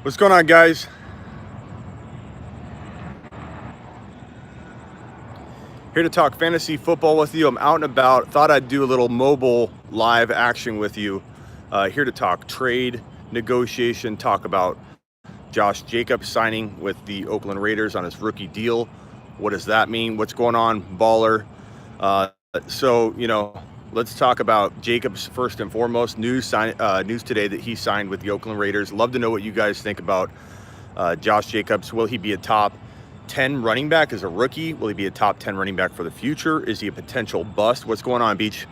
What's going on, guys? Here to talk fantasy football with you. I'm out and about. Thought I'd do a little mobile live action with you. Here to talk trade negotiation, talk about Josh Jacobs signing with the Oakland Raiders on his rookie deal. What does that mean? What's going on, baller? Let's talk about Jacobs first and foremost. News today that he signed with the Oakland Raiders. Love to know what you guys think about Josh Jacobs. Will he be a top 10 running back as a rookie? Will he be a top 10 running back for the future? Is he a potential bust? What's going on, Beach?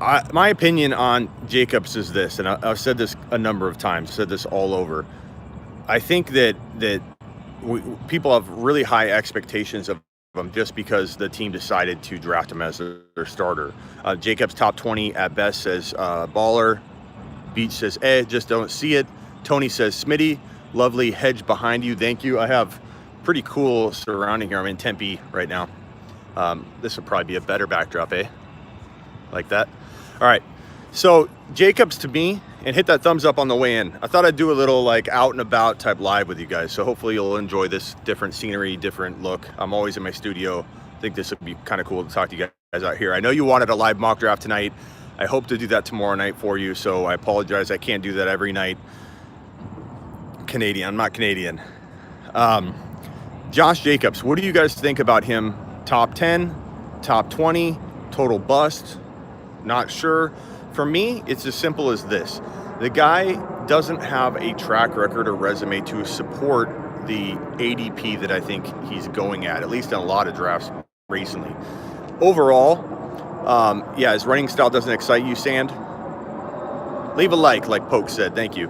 My opinion on Jacobs is this, and I've said this a number of times, said this all over. I think that people have really high expectations of him just because the team decided to draft him as their starter. Jacobs top 20 at best, says baller. Beach says, just don't see it. Tony says, Smitty, lovely hedge behind you. Thank you. I have pretty cool surrounding here. I'm in Tempe right now. This would probably be a better backdrop, like that. All right. So Jacobs to me, and hit that thumbs up on the way in. I thought I'd do a little like out and about type live with you guys. So hopefully you'll enjoy this different scenery, different look. I'm always in my studio. I think this would be kind of cool to talk to you guys out here. I know you wanted a live mock draft tonight. I hope to do that tomorrow night for you. So I apologize. I can't do that every night. Canadian. I'm not Canadian. Josh Jacobs. What do you guys think about him? Top 10, top 20, total bust? Not sure. For me, it's as simple as this. The guy doesn't have a track record or resume to support the ADP that I think he's going at least in a lot of drafts recently. Overall, his running style doesn't excite you, Sand. Leave a like Poke said. Thank you.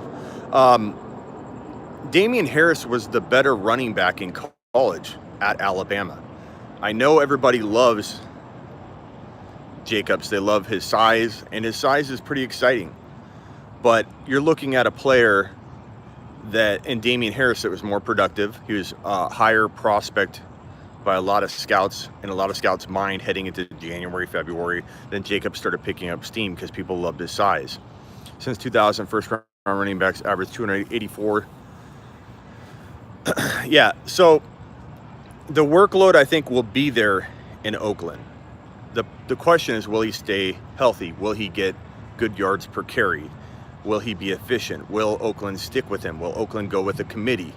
Damian Harris was the better running back in college at Alabama. I know everybody loves Jacobs. They love his size, and his size is pretty exciting. But you're looking at a player that, in Damian Harris, that was more productive. He was a higher prospect by a lot of scouts, in a lot of scouts' mind heading into January, February. Then Jacobs started picking up steam because people loved his size. Since 2000, first-round running backs averaged 284. So the workload, I think, will be there in Oakland. The question is, will he stay healthy? Will he get good yards per carry? Will he be efficient? Will Oakland stick with him? Will Oakland go with a committee?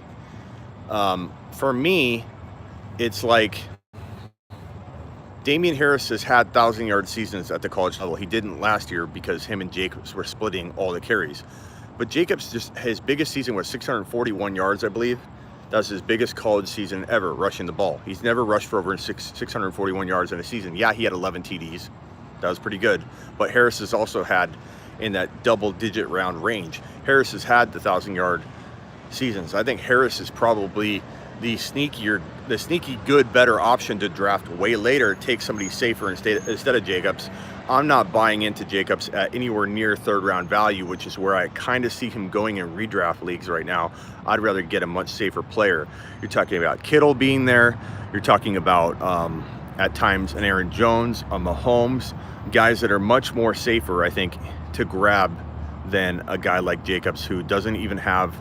For me, it's like Damian Harris has had 1,000-yard seasons at the college level. He didn't last year because him and Jacobs were splitting all the carries. But Jacobs, his biggest season was 641 yards, I believe. That was his biggest college season ever, rushing the ball. He's never rushed for over 641 yards in a season. Yeah, he had 11 TDs. That was pretty good. But Harris has also had in that double-digit round range. Harris has had the 1,000-yard seasons. I think Harris is probably the sneaky good, better option to draft way later. Take somebody safer instead of Jacobs. I'm not buying into Jacobs at anywhere near third-round value, which is where I kind of see him going in redraft leagues right now. I'd rather get a much safer player. You're talking about Kittle being there. You're talking about, at times, an Aaron Jones, a Mahomes, guys that are much more safer, I think, to grab than a guy like Jacobs, who doesn't even have,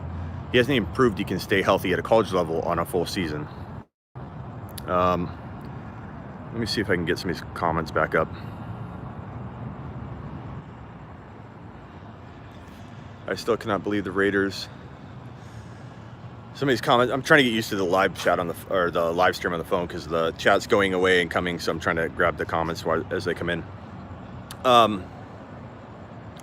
he hasn't even proved he can stay healthy at a college level on a full season. Let me see if I can get some of these comments back up. I still cannot believe the Raiders. Some of these comments, I'm trying to get used to the live chat or the live stream on the phone because the chat's going away and coming, so I'm trying to grab the comments as they come in. I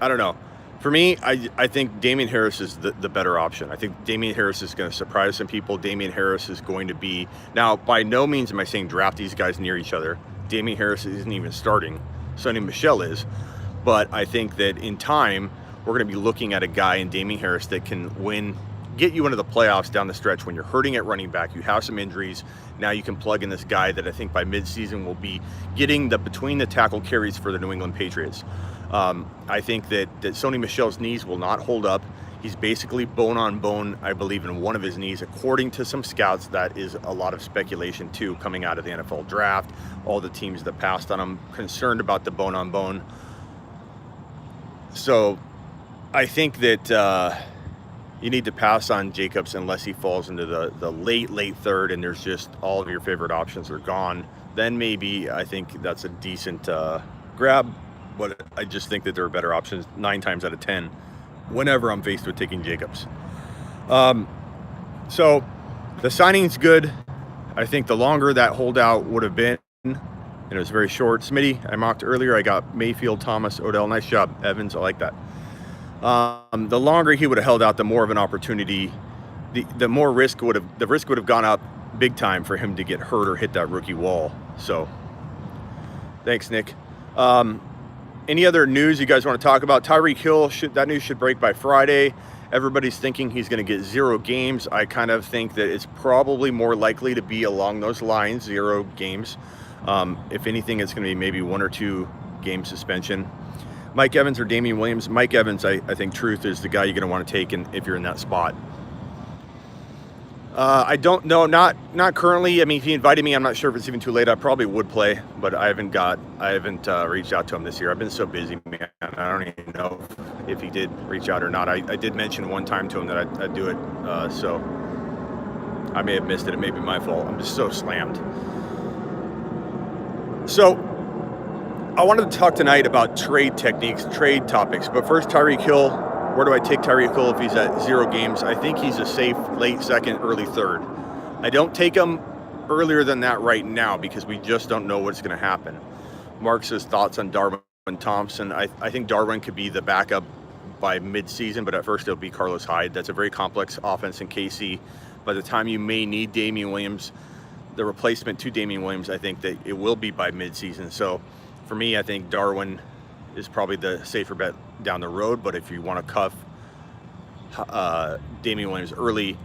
don't know. For me, I think Damian Harris is the better option. I think Damian Harris is going to surprise some people. Damian Harris is going to be, now by no means am I saying draft these guys near each other. Damian Harris isn't even starting. Sonny Michel is. But I think that in time, we're going to be looking at a guy in Damian Harris that can get you into the playoffs down the stretch when you're hurting at running back. You have some injuries. Now you can plug in this guy that I think by midseason will be getting the between the tackle carries for the New England Patriots. I think that Sonny Michel's knees will not hold up. He's basically bone on bone, I believe, in one of his knees. According to some scouts, that is a lot of speculation too, coming out of the NFL draft. All the teams that passed on him concerned about the bone on bone. So I think that you need to pass on Jacobs unless he falls into the late third and there's just all of your favorite options are gone. Then maybe I think that's a decent grab, but I just think that there are better options 9 times out of 10 whenever I'm faced with taking Jacobs. So the signing's good. I think the longer that holdout would have been, and it was very short. Smitty, I mocked earlier. I got Mayfield, Thomas, Odell. Nice job, Evans. I like that. The longer he would have held out, the more of an opportunity, the more risk would have gone up big time for him to get hurt or hit that rookie wall. So, thanks, Nick. Any other news you guys want to talk about? Tyreek Hill, that news should break by Friday. Everybody's thinking he's going to get 0 games. I kind of think that it's probably more likely to be along those lines, 0 games. If anything, it's going to be maybe 1 or 2 game suspension. Mike Evans or Damian Williams? Mike Evans, I think truth is the guy you're going to want to take if you're in that spot. I don't know, not currently. I mean, if he invited me, I'm not sure if it's even too late. I probably would play, but I haven't reached out to him this year. I've been so busy, man. I don't even know if he did reach out or not. I did mention one time to him that I'd do it, so I may have missed it. It may be my fault. I'm just so slammed. So I wanted to talk tonight about trade techniques, trade topics, but first, Tyreek Hill. Where do I take Tyreek Hill if he's at 0 games? I think he's a safe late second, early third. I don't take him earlier than that right now because we just don't know what's going to happen. Mark says thoughts on Darwin Thompson. I think Darwin could be the backup by mid-season, but at first it'll be Carlos Hyde. That's a very complex offense in KC. By the time you may need Damian Williams, the replacement to Damian Williams, I think that it will be by mid-season. So for me, I think Darwin is probably the safer bet down the road, but if you want to cuff Damian Williams early,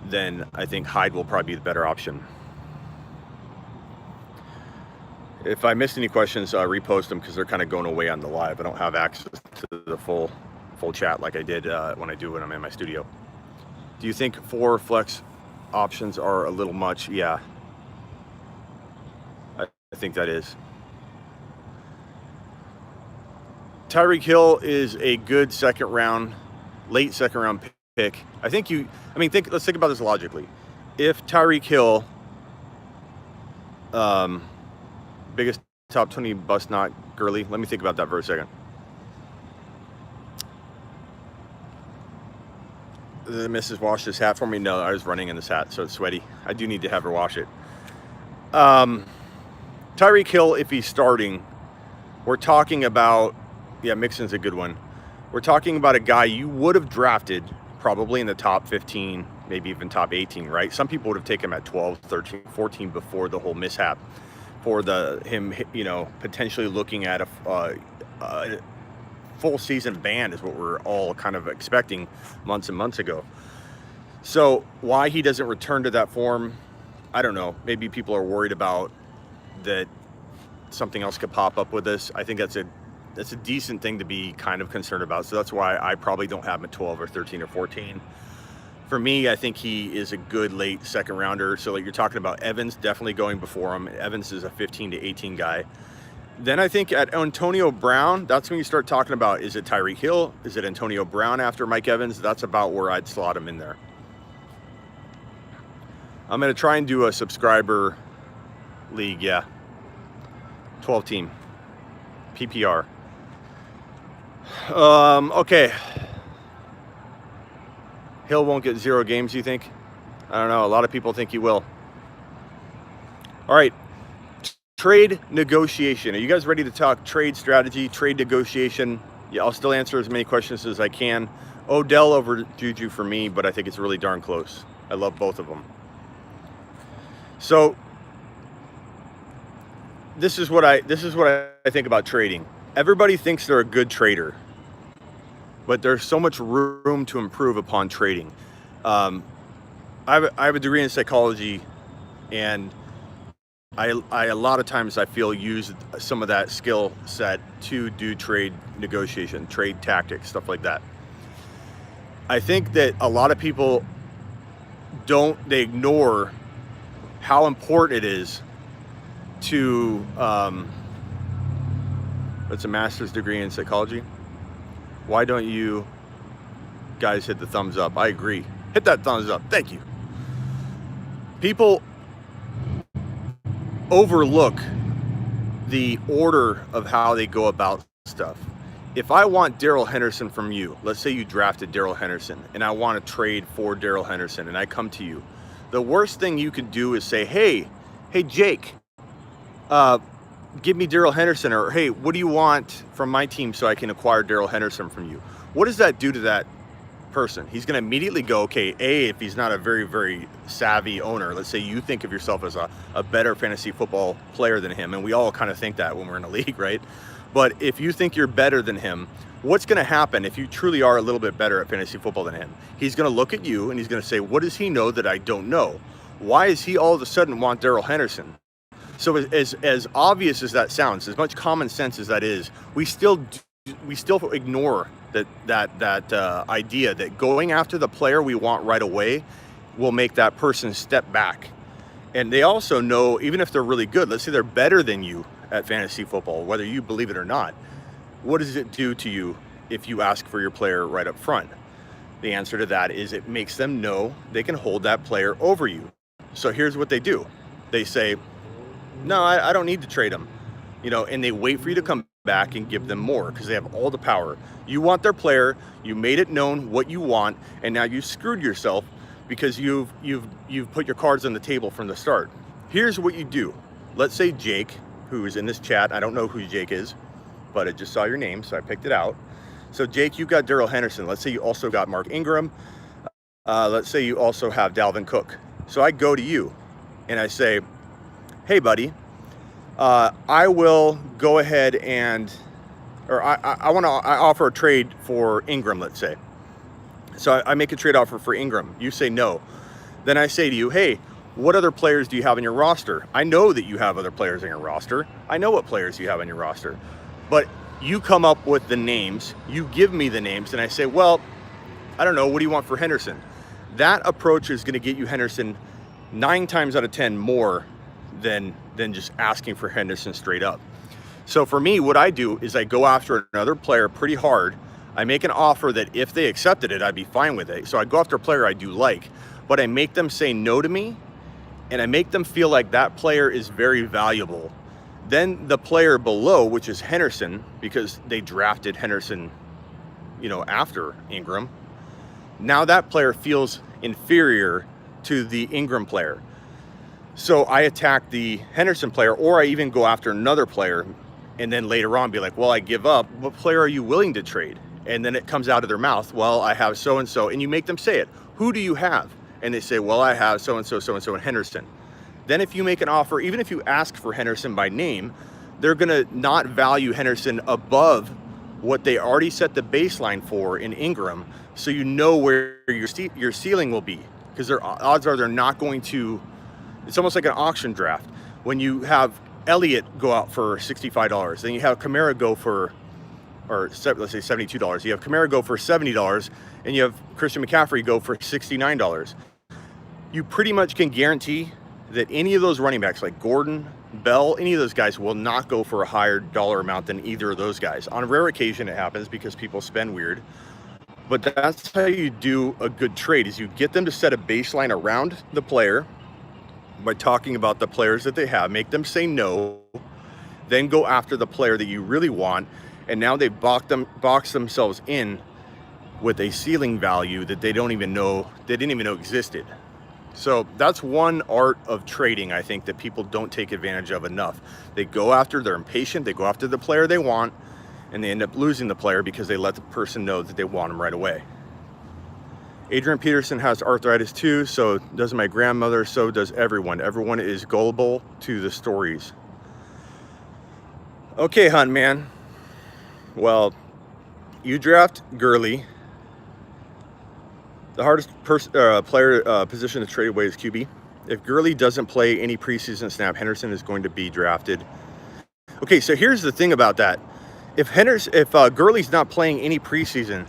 then I think Hyde will probably be the better option. If I missed any questions, repost them because they're kind of going away on the live. I don't have access to the full chat like I did when I'm in my studio. Do you think 4 flex options are a little much? Yeah, I think that is. Tyreek Hill is a good late second round pick. Let's think about this logically. If Tyreek Hill, biggest top 20 bust not Gurley. Let me think about that for a second. The missus washed his hat for me. No, I was running in this hat, so it's sweaty. I do need to have her wash it. Tyreek Hill, if he's starting, we're talking about, yeah, Mixon's a good one. We're talking about a guy you would have drafted probably in the top 15, maybe even top 18, right? Some people would have taken him at 12, 13, 14 before the whole mishap for him, potentially looking at a full season ban is what we're all kind of expecting months and months ago. So why he doesn't return to that form, I don't know. Maybe people are worried about that something else could pop up with this. I think that's a decent thing to be kind of concerned about. So that's why I probably don't have him at 12 or 13 or 14. For me, I think he is a good late second rounder. So like you're talking about Evans, definitely going before him. Evans is a 15 to 18 guy. Then I think at Antonio Brown, that's when you start talking about, is it Tyreek Hill? Is it Antonio Brown after Mike Evans? That's about where I'd slot him in there. I'm going to try and do a subscriber league. Yeah. 12 team. PPR. Okay. Hill won't get 0 games, you think? I don't know. A lot of people think he will. All right. Trade negotiation. Are you guys ready to talk trade strategy, trade negotiation? Yeah, I'll still answer as many questions as I can. Odell over Juju for me, but I think it's really darn close. I love both of them. So this is what I think about trading. Everybody thinks they're a good trader, but there's so much room to improve upon trading. I have a degree in psychology, and I a lot of times I feel use some of that skill set to do trade negotiation, trade tactics, stuff like that. I think that a lot of people they ignore how important it is to it's a master's degree in psychology. Why don't you guys hit the thumbs up. I agree. Hit that thumbs up. Thank you. People overlook the order of how they go about stuff. If I want Darrell Henderson from you, let's say you drafted Darrell Henderson and I want to trade for Darrell Henderson and I come to you, the worst thing you could do is say, hey Jake, give me Darrell Henderson, or hey, what do you want from my team so I can acquire Darrell Henderson from you? What does that do to that person? He's going to immediately go, okay, if he's not a very, very savvy owner, let's say you think of yourself as a better fantasy football player than him, and we all kind of think that when we're in a league, right? But if you think you're better than him, what's going to happen if you truly are a little bit better at fantasy football than him? He's going to look at you and he's going to say, what does he know that I don't know? Why is he all of a sudden want Darrell Henderson? So as obvious as that sounds, as much common sense as that is, we still ignore that idea that going after the player we want right away will make that person step back. And they also know, even if they're really good, let's say they're better than you at fantasy football, whether you believe it or not, what does it do to you if you ask for your player right up front? The answer to that is it makes them know they can hold that player over you. So here's what they do. They say, no, I don't need to trade him, and they wait for you to come back and give them more because they have all the power. You want their player, you made it known what you want, and now you screwed yourself because you've put your cards on the table from the start. Here's what you do. Let's say Jake, who is in this chat, I don't know who Jake is, but I just saw your name, so I picked it out. So Jake, you got Darrell Henderson. Let's say you also got Mark Ingram. Let's say you also have Dalvin Cook. So I go to you and I say, hey buddy, I will go ahead and, I offer a trade for Ingram, let's say. So I make a trade offer for Ingram. You say no. Then I say to you, hey, what other players do you have in your roster? I know that you have other players in your roster. I know what players you have in your roster. But you come up with the names, you give me the names, and I say, well, I don't know, what do you want for Henderson? That approach is going to get you Henderson 9 times out of 10 more than just asking for Henderson straight up. So for me, what I do is I go after another player pretty hard. I make an offer that if they accepted it, I'd be fine with it. So I go after a player I do like, but I make them say no to me, and I make them feel like that player is very valuable. Then the player below, which is Henderson, because they drafted Henderson, after Ingram, now that player feels inferior to the Ingram player. So I attack the Henderson player, or I even go after another player, and then later on be like, well, I give up. What player are you willing to trade? And then it comes out of their mouth, well, I have so-and-so, and you make them say it. Who do you have? And they say, well, I have so-and-so, so-and-so, and Henderson. Then if you make an offer, even if you ask for Henderson by name, they're going to not value Henderson above what they already set the baseline for in Ingram, so you know where your ceiling will be, because their odds are they're not going to. It's almost like an auction draft. When you have Elliott go out for $65, then you have Kamara go for, or let's say $72. You have Kamara go for $70, and you have Christian McCaffrey go for $69. You pretty much can guarantee that any of those running backs, like Gordon, Bell, any of those guys will not go for a higher dollar amount than either of those guys. On a rare occasion, it happens because people spend weird. But that's how you do a good trade, is you get them to set a baseline around the player by talking about the players that they have, make them say no, then go after the player that you really want, and now they box themselves in with a ceiling value that they didn't even know existed. So that's one art of trading, I think, that people don't take advantage of enough. They're impatient, they go after the player they want, and they end up losing the player because they let the person know that they want him right away. Adrian Peterson has arthritis too, so does my grandmother, so does everyone. Everyone is gullible to the stories. Okay, Hunt Man. Well, you draft Gurley. The hardest position to trade away is QB. If Gurley doesn't play any preseason snap, Henderson is going to be drafted. Okay, so here's the thing about that. If Gurley's not playing any preseason,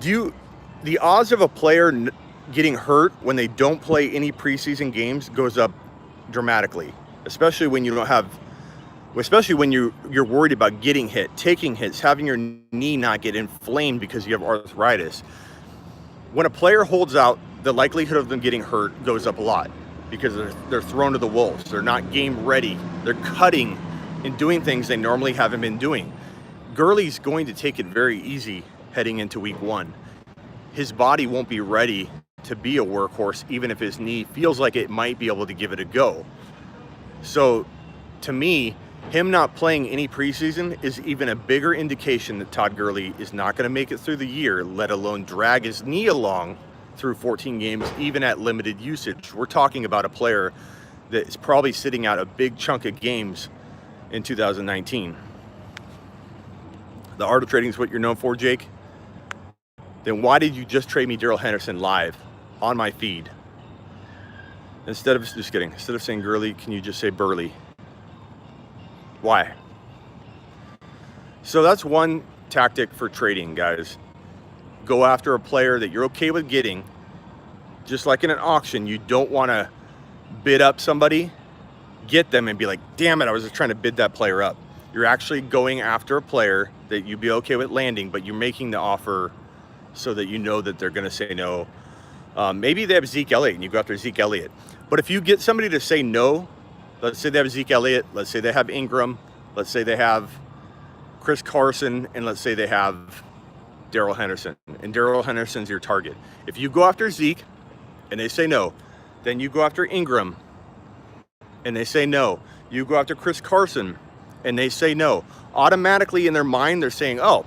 the odds of a player getting hurt when they don't play any preseason games goes up dramatically, especially when you're worried about getting hit, taking hits, having your knee not get inflamed because you have arthritis. when a player holds out, the likelihood of them getting hurt goes up a lot because they're thrown to the wolves. They're not game ready. They're cutting and doing things they normally haven't been doing. Gurley's going to take it very easy heading into week 1. His body won't be ready to be a workhorse, even if his knee feels like it might be able to give it a go. So to me, him not playing any preseason is even a bigger indication that Todd Gurley is not going to make it through the year, let alone drag his knee along through 14 games, even at limited usage. We're talking about a player that is probably sitting out a big chunk of games in 2019. The art of trading is what you're known for, Jake? Then why did you just trade me Darrell Henderson live on my feed? Instead of saying Gurley, can you just say Burley? Why? So that's one tactic for trading, guys. Go after a player that you're okay with getting. Just like in an auction, you don't want to bid up somebody, get them, and be like, damn it, I was just trying to bid that player up. You're actually going after a player that you'd be okay with landing, but you're making the offer so that you know that they're going to say no. Maybe they have Zeke Elliott and you go after Zeke Elliott. But if you get somebody to say no, let's say they have Zeke Elliott, let's say they have Ingram, let's say they have Chris Carson, and let's say they have Darrell Henderson, and Darrell Henderson's your target. If you go after Zeke and they say no, then you go after Ingram and they say no. You go after Chris Carson and they say no. Automatically in their mind, they're saying, oh,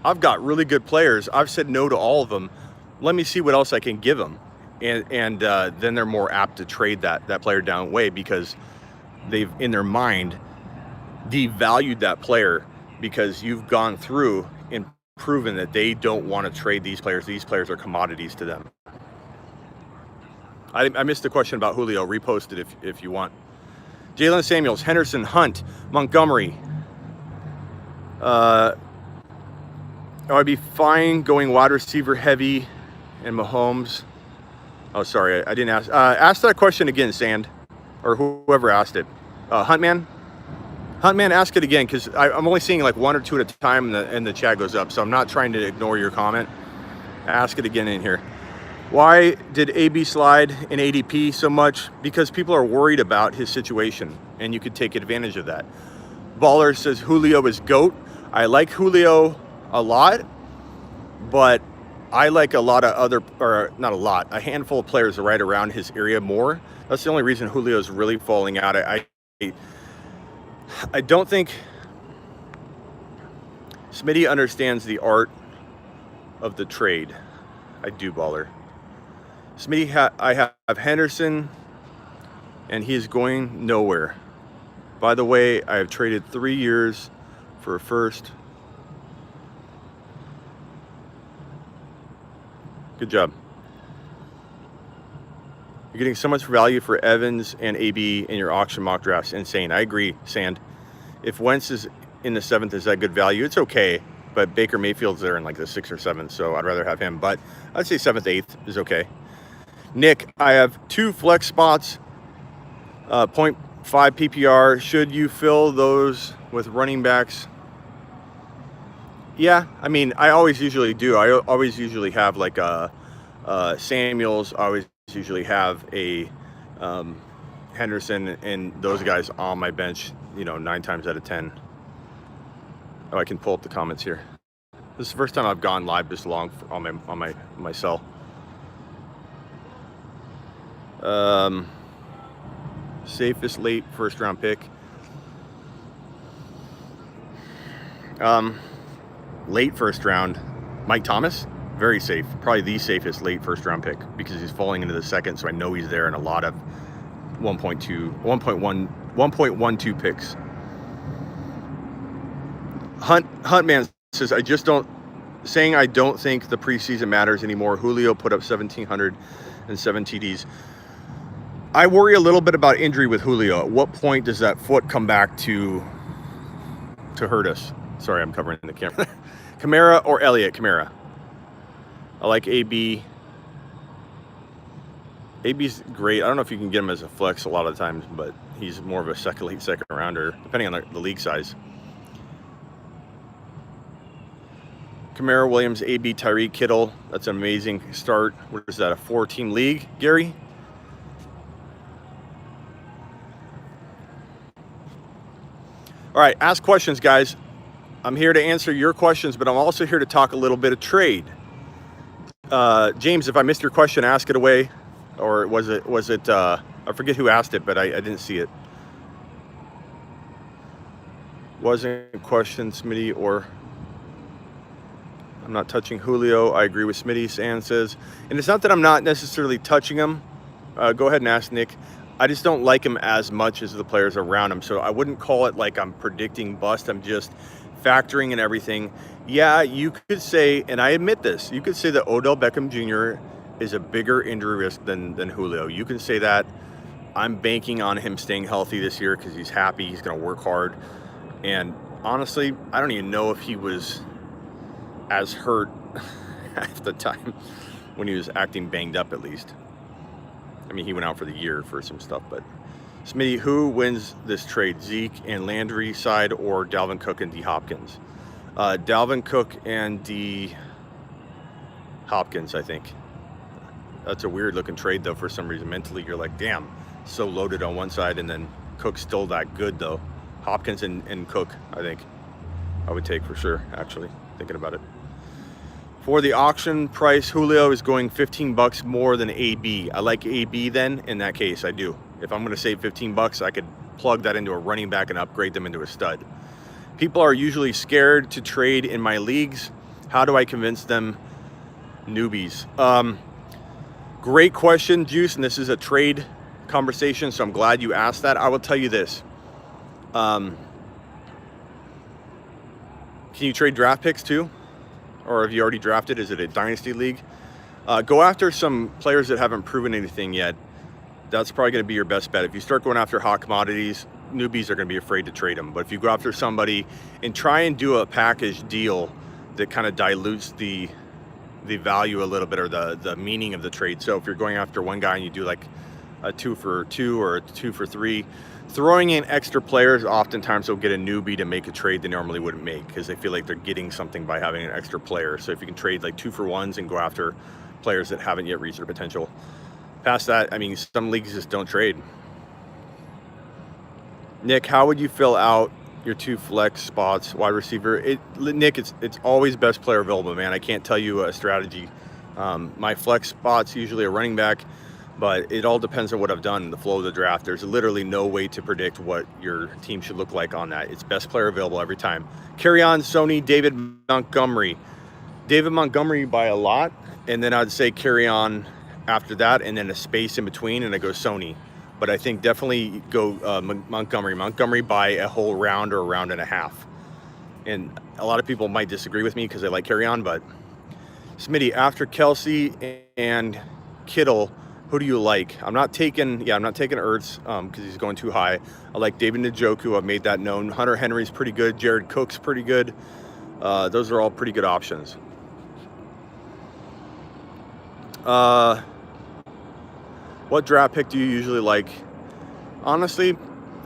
I've got really good players. I've said no to all of them. Let me see what else I can give them. And then they're more apt to trade that player down way because they've, in their mind, devalued that player because you've gone through and proven that they don't want to trade these players. These players are commodities to them. I missed the question about Julio. Repost it if you want. Jalen Samuels, Henderson, Hunt, Montgomery. I'd be fine going wide receiver heavy and Mahomes. Oh, sorry, I didn't ask. Ask that question again, Sand, or whoever asked it. Huntman, ask it again because I'm only seeing like one or two at a time and the chat goes up. So I'm not trying to ignore your comment. Ask it again in here. Why did AB slide in ADP so much? Because people are worried about his situation and you could take advantage of that. Baller says Julio is GOAT. I like Julio a lot, but I like a lot of other, or not a lot, a handful of players right around his area more. That's the only reason Julio's really falling out. I don't think Smitty understands the art of the trade. I do, Baller. Smitty, I have Henderson, and he's going nowhere. By the way, I have traded 3 years for a first. Good job. You're getting so much value for Evans and AB in your auction mock drafts. Insane. I agree, Sand. If Wentz is in the 7th, is that good value? It's okay, but Baker Mayfield's there in like the 6th or 7th, so I'd rather have him. But I'd say 7th, 8th is okay. Nick, I have 2 flex spots, 0.5 PPR. Should you fill those with running backs? Yeah, I mean, I always usually do. I always usually have like a Samuels. I always usually have a Henderson and those guys on my bench, 9 times out of 10. Oh, I can pull up the comments here. This is the first time I've gone live this long on my cell. Safest late first round pick. Late first round, Mike Thomas, very safe. Probably the safest late first round pick because he's falling into the 2nd, so I know he's there in a lot of 1.12 picks. Huntman says, I don't think the preseason matters anymore. Julio put up 1,707 TDs. I worry a little bit about injury with Julio. At what point does that foot come back to hurt us? Sorry, I'm covering the camera. Kamara or Elliott? Kamara. I like AB. AB's great. I don't know if you can get him as a flex a lot of times, but he's more of a second rounder, depending on the league size. Kamara, Williams, AB, Tyreek, Kittle. That's an amazing start. What is that, a 4-team league, Gary? All right, ask questions, guys. I'm here to answer your questions, but I'm also here to talk a little bit of trade. James, if I missed your question, ask it away. Or was it I forget who asked it, but I didn't see it. Wasn't a question, Smitty, or I'm not touching Julio. I agree with Smitty, Sand says. And it's not that I'm not necessarily touching him. Go ahead and ask Nick. I just don't like him as much as the players around him. So I wouldn't call it like I'm predicting bust. I'm just factoring in everything. Yeah, you could say, and I admit this, you could say that Odell Beckham Jr. is a bigger injury risk than Julio. You can say that. I'm banking on him staying healthy this year because he's happy. He's going to work hard. And honestly, I don't even know if he was as hurt at the time when he was acting banged up, at least. I mean, he went out for the year for some stuff, but Smitty, who wins this trade, Zeke and Landry side or Dalvin Cook and D Hopkins? Dalvin Cook and D Hopkins, I think. That's a weird looking trade though. For some reason, mentally, you're like, damn, so loaded on one side, and then Cook's still that good though. Hopkins and Cook, I think I would take for sure, actually, thinking about it. For the auction price, Julio is going $15 more than AB. I like AB then, in that case, I do. If I'm gonna save $15, I could plug that into a running back and upgrade them into a stud. People are usually scared to trade in my leagues. How do I convince them? Newbies. Great question, Juice, and this is a trade conversation, so I'm glad you asked that. I will tell you this. Can you trade draft picks too? Or have you already drafted? Is it a dynasty league? Go after some players that haven't proven anything yet. That's probably going to be your best bet. If you start going after hot commodities, newbies are going to be afraid to trade them. But if you go after somebody and try and do a package deal that kind of dilutes the value a little bit, or the meaning of the trade. So if you're going after one guy and you do like a 2 for 2 or a 2 for 3, throwing in extra players oftentimes will get a newbie to make a trade they normally wouldn't make because they feel like they're getting something by having an extra player. So if you can trade like 2 for 1s and go after players that haven't yet reached their potential. Past that, I mean, some leagues just don't trade. Nick, how would you fill out your 2 flex spots, wide receiver? Nick, it's always best player available, man. I can't tell you a strategy. My flex spots usually a running back, but it all depends on what I've done in the flow of the draft. There's literally no way to predict what your team should look like on that. It's best player available every time. Carry on, Sony, David Montgomery. David Montgomery by a lot, and then I'd say carry on after that, and then a space in between, and I go Sony. But I think definitely go Montgomery. Montgomery by a whole round or a round and a half. And a lot of people might disagree with me because they like carry on, but Smitty, after Kelsey and Kittle, who do you like? I'm not taking Ertz because he's going too high. I like David Njoku. I've made that known. Hunter Henry's pretty good. Jared Cook's pretty good. Those are all pretty good options. What draft pick do you usually like? Honestly,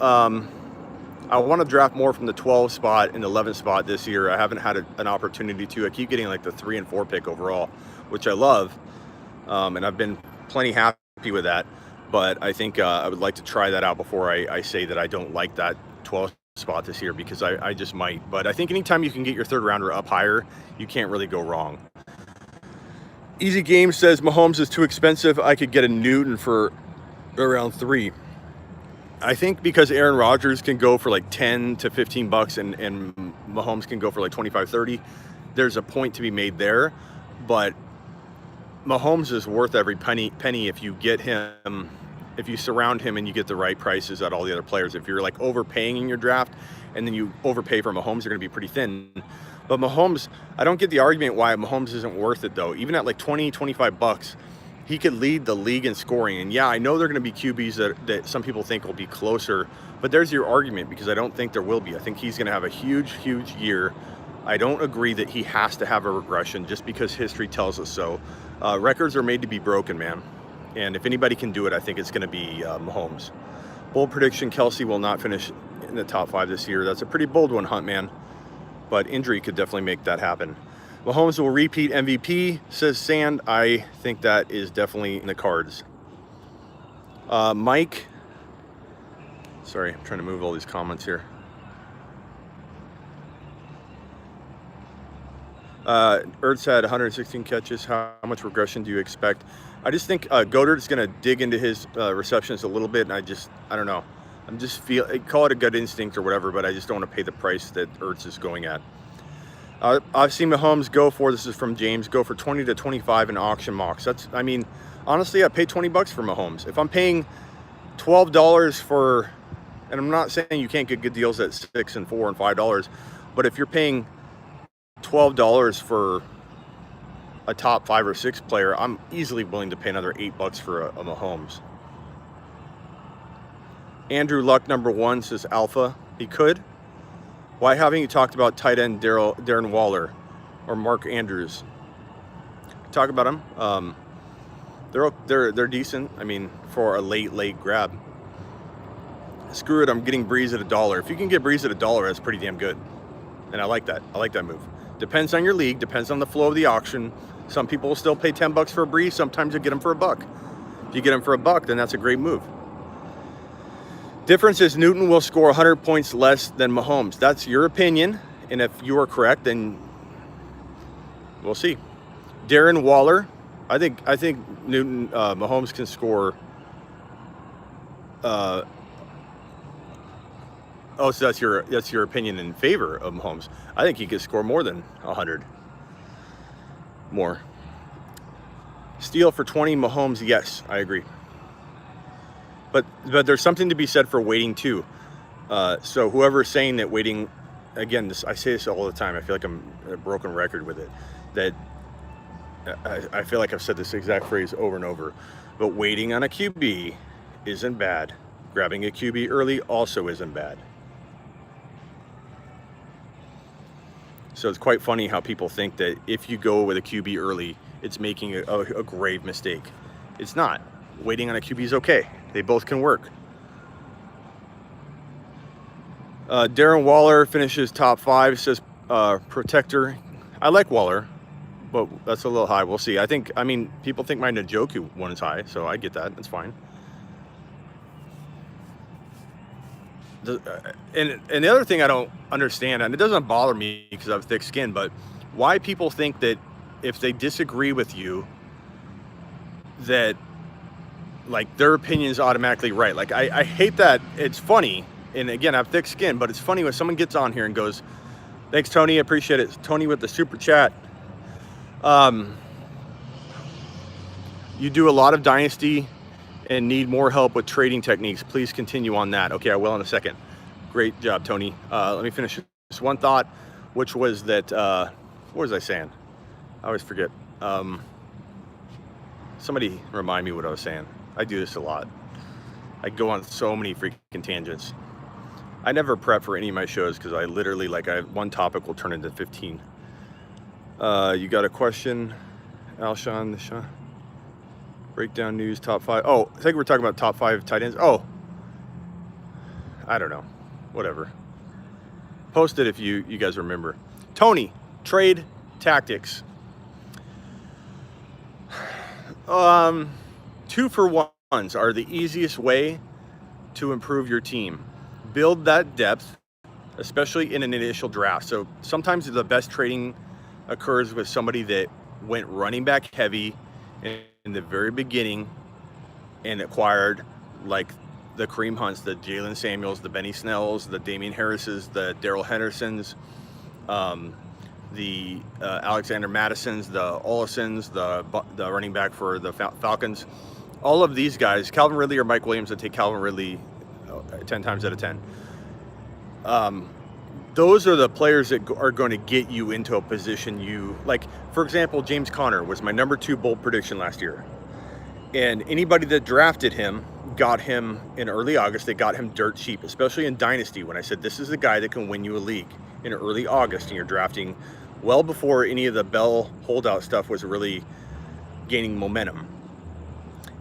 I want to draft more from the 12 spot and 11 spot this year. I haven't had an opportunity to. I keep getting like the 3 and 4 pick overall, which I love. And I've been plenty happy with that. But I think I would like to try that out before I say that I don't like that 12 spot this year, because I just might. But I think anytime you can get your third rounder up higher, you can't really go wrong. Easy Game says Mahomes is too expensive. I could get a Newton for around 3. I think because Aaron Rodgers can go for like 10 to 15 bucks and Mahomes can go for like 25, 30. There's a point to be made there, but Mahomes is worth every penny if you get him, if you surround him and you get the right prices at all the other players. If you're like overpaying in your draft and then you overpay for Mahomes, you're going to be pretty thin. But Mahomes, I don't get the argument why Mahomes isn't worth it though. Even at like 20, 25 bucks, he could lead the league in scoring. And yeah, I know they're going to be QBs that some people think will be closer, but there's your argument, because I don't think there will be. I think he's going to have a huge, huge year. I don't agree that he has to have a regression just because history tells us so. Records are made to be broken, man. And if anybody can do it, I think it's going to be Mahomes. Bold prediction, Kelsey will not finish in the top 5 this year. That's a pretty bold one, Hunt, man. But injury could definitely make that happen. Mahomes will repeat MVP, says Sand. I think that is definitely in the cards. Mike, sorry, I'm trying to move all these comments here. Ertz had 116 catches. How much regression do you expect? I just think Goddard's going to dig into his receptions a little bit, and I don't know. I'm just call it a gut instinct or whatever, but I just don't want to pay the price that Ertz is going at. I've seen Mahomes go for, this is from James, go for 20 to 25 in auction mocks. I mean, honestly, I pay $20 for Mahomes. If I'm paying $12 for, and I'm not saying you can't get good deals at $6 and $4 and $5, but if you're paying $12 for a top 5 or 6 player, I'm easily willing to pay another $8 for a Mahomes. Andrew Luck #1 says Alpha. He could. Why haven't you talked about tight end Darren Waller or Mark Andrews? Talk about them. They're decent. I mean, for a late grab. Screw it. I'm getting Breeze at $1. If you can get Breeze at $1, that's pretty damn good. And I like that. I like that move. Depends on your league. Depends on the flow of the auction. Some people will still pay $10 for a Breeze. Sometimes you get them for $1. If you get them for $1, then that's a great move. Difference is Newton will score 100 points less than Mahomes. That's your opinion, and if you are correct, then we'll see. Darren Waller, I think Newton Mahomes can score. So that's your opinion in favor of Mahomes. I think he could score more than 100 more. Steal for 20 Mahomes, yes, I agree. But there's something to be said for waiting too. So whoever's saying that waiting, again, I say this all the time. I feel like I'm a broken record with it. That I feel like I've said this exact phrase over and over. But waiting on a QB isn't bad. Grabbing a QB early also isn't bad. So it's quite funny how people think that if you go with a QB early, it's making a grave mistake. It's not. Waiting on a QB is okay. They both can work. Darren Waller finishes top 5, says Protector. I like Waller, but that's a little high. We'll see. I mean, people think my Njoku one is high, so I get that. That's fine. And the other thing I don't understand, and it doesn't bother me because I have thick skin, but why people think that if they disagree with you, that like their opinion is automatically right. Like I hate that. It's funny, and again, I have thick skin, but it's funny when someone gets on here and goes, "Thanks, Tony, I appreciate it." Tony with the super chat. You do a lot of dynasty and need more help with trading techniques. Please continue on that. Okay, I will in a second. Great job, Tony. Let me finish this one thought, which was that, what was I saying? I always forget. Somebody remind me what I was saying. I do this a lot. I go on so many freaking tangents. I never prep for any of my shows because I literally, one topic will turn into 15. You got a question, Alshon? Breakdown news, top 5. Oh, I think we're talking about top 5 tight ends. Oh, I don't know. Whatever. Post it if you guys remember. Tony, trade tactics. 2-for-1s are the easiest way to improve your team. Build that depth, especially in an initial draft. So sometimes the best trading occurs with somebody that went running back heavy in the very beginning and acquired like the Kareem Hunts, the Jalen Samuels, the Benny Snells, the Damian Harrises, the Darrell Hendersons, the Alexander Madisons, the Ollisons, the running back for the Falcons. All of these guys, Calvin Ridley or Mike Williams, I take Calvin Ridley 10 times out of 10. Those are the players that are going to get you into a position you like. For example, James Conner was my number 2 bold prediction last year. And anybody that drafted him got him in early August. They got him dirt cheap, especially in Dynasty when I said this is the guy that can win you a league in early August and you're drafting well before any of the Bell holdout stuff was really gaining momentum.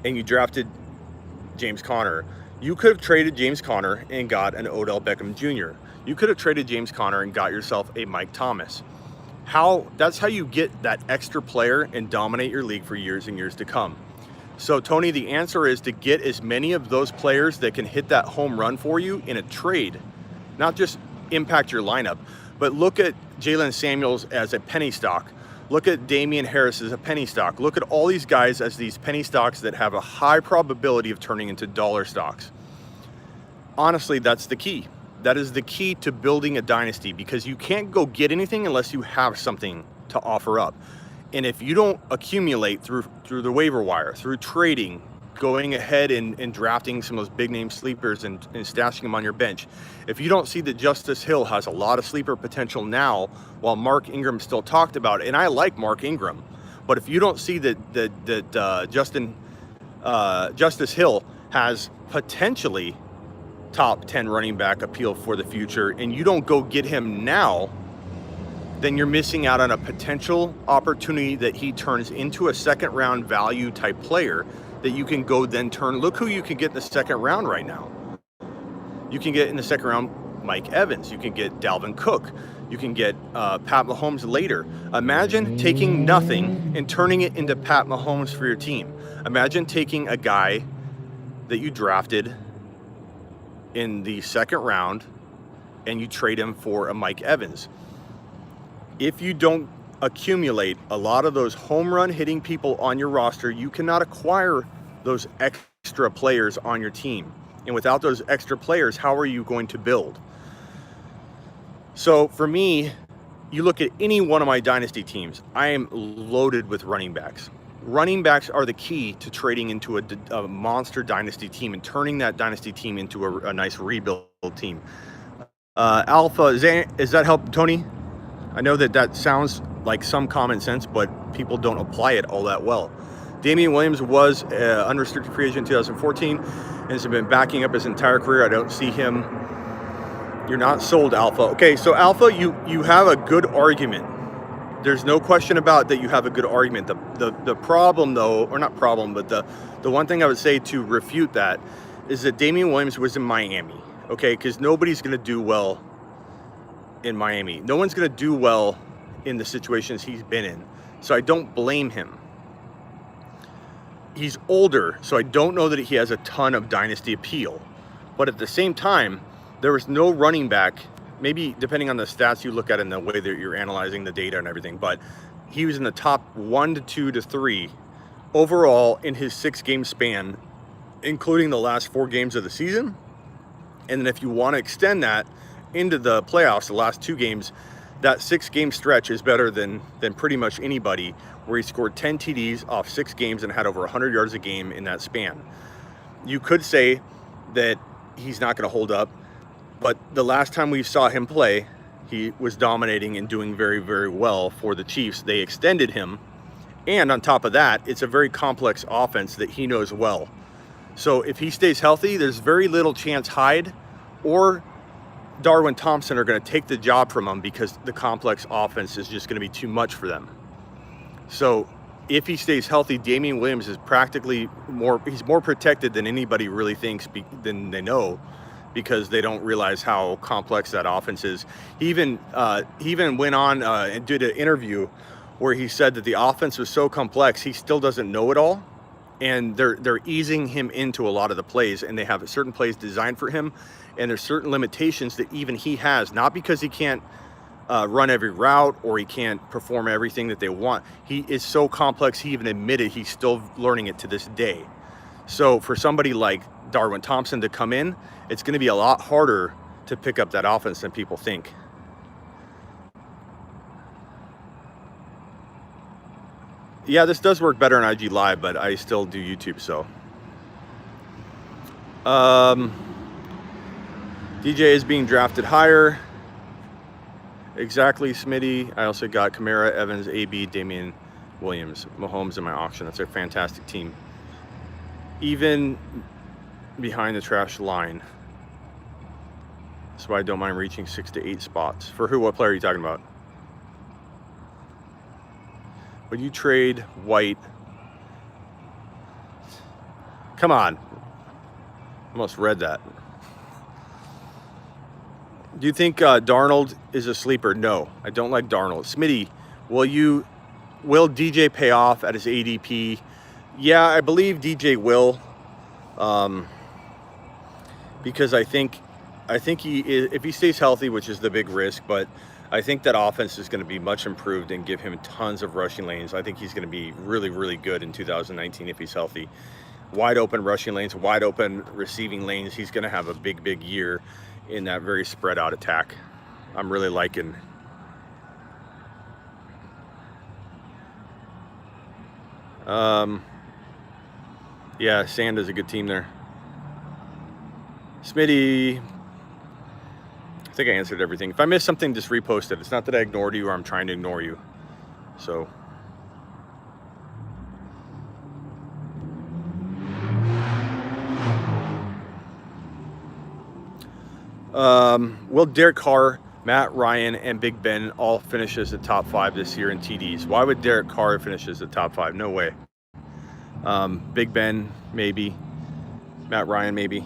And you drafted James Conner. You could have traded James Conner and got an Odell Beckham Jr. You could have traded James Conner and got yourself a Mike Thomas. That's how you get that extra player and dominate your league for years and years to come. So Tony, the answer is to get as many of those players that can hit that home run for you in a trade, not just impact your lineup, but look at Jalen Samuels as a penny stock. Look at Damian Harris as a penny stock. Look at all these guys as these penny stocks that have a high probability of turning into dollar stocks. Honestly, that's the key. That is the key to building a dynasty, because you can't go get anything unless you have something to offer up. And if you don't accumulate through the waiver wire, through trading, going ahead and drafting some of those big name sleepers and stashing them on your bench, if you don't see that Justice Hill has a lot of sleeper potential now, while Mark Ingram still talked about it, and I like Mark Ingram, but if you don't see that Justice Hill has potentially top 10 running back appeal for the future, and you don't go get him now, then you're missing out on a potential opportunity that he turns into a second round value type player that you can go then turn. Look who you can get in the second round right now. You can get in the second round Mike Evans. You can get Dalvin Cook. You can get Pat Mahomes later. Imagine taking nothing and turning it into Pat Mahomes for your team. Imagine taking a guy that you drafted in the second round and you trade him for a Mike Evans. If you don't accumulate a lot of those home run hitting people on your roster, you cannot acquire those extra players on your team. And without those extra players, how are you going to build? So for me, you look at any one of my dynasty teams, I am loaded with running backs. Running backs are the key to trading into a monster dynasty team and turning that dynasty team into a nice rebuild team. Alpha, is that help, Tony? I know that sounds like some common sense, but people don't apply it all that well. Damian Williams was an unrestricted free agent in 2014 and has been backing up his entire career. I don't see him. You're not sold, Alpha. Okay, so Alpha, you have a good argument. There's no question about that you have a good argument. The problem, though, or not problem, but the one thing I would say to refute that is that Damian Williams was in Miami, okay? Because nobody's going to do well in Miami. No one's going to do well in the situations he's been in. So I don't blame him. He's older, so I don't know that he has a ton of dynasty appeal. But at the same time, there was no running back, maybe depending on the stats you look at and the way that you're analyzing the data and everything, but he was in the top 1 to 2 to 3 overall in his 6-game span, including the last 4 games of the season. And then if you want to extend that into the playoffs, the last 2 games, that 6-game stretch is better than pretty much anybody, where he scored 10 TDs off 6 games and had over 100 yards a game in that span. You could say that he's not going to hold up, but the last time we saw him play, he was dominating and doing very, very well for the Chiefs. They extended him, and on top of that, it's a very complex offense that he knows well. So if he stays healthy, there's very little chance Hyde or Darwin Thompson are going to take the job from him, because the complex offense is just going to be too much for them. So if he stays healthy, Damian Williams is practically he's more protected than anybody really thinks, than they know, because they don't realize how complex that offense is. He even went on and did an interview where he said that the offense was so complex, he still doesn't know it all. And they're easing him into a lot of the plays, and they have certain plays designed for him, and there's certain limitations that even he has, not because he can't run every route or he can't perform everything that they want. He is so complex, he even admitted he's still learning it to this day. So for somebody like Darwin Thompson to come in, it's going to be a lot harder to pick up that offense than people think. Yeah, this does work better on IG Live, but I still do YouTube, so. DJ is being drafted higher. Exactly, Smitty. I also got Kamara, Evans, AB, Damian Williams, Mahomes in my auction. That's a fantastic team. Even behind the trash line. That's why I don't mind reaching 6 to 8 spots. For who? What player are you talking about? Would you trade White? Come on. Almost read that. Do you think Darnold is a sleeper? No, I don't like Darnold. Smitty, Will DJ pay off at his ADP? Yeah, I believe DJ will, because I think he is, if he stays healthy, which is the big risk, but I think that offense is going to be much improved and give him tons of rushing lanes. I think he's going to be really, really good in 2019 if he's healthy. Wide open rushing lanes, wide open receiving lanes. He's going to have a big, big year in that very spread out attack. I'm really liking. Yeah, Sand is a good team there. Smitty, I think I answered everything. If I missed something, just repost it. It's not that I ignored you or I'm trying to ignore you. So. Will Derek Carr, Matt Ryan, and Big Ben all finish as the top 5 this year in TDs? Why would Derek Carr finish as the top 5? No way. Big Ben, maybe. Matt Ryan, maybe.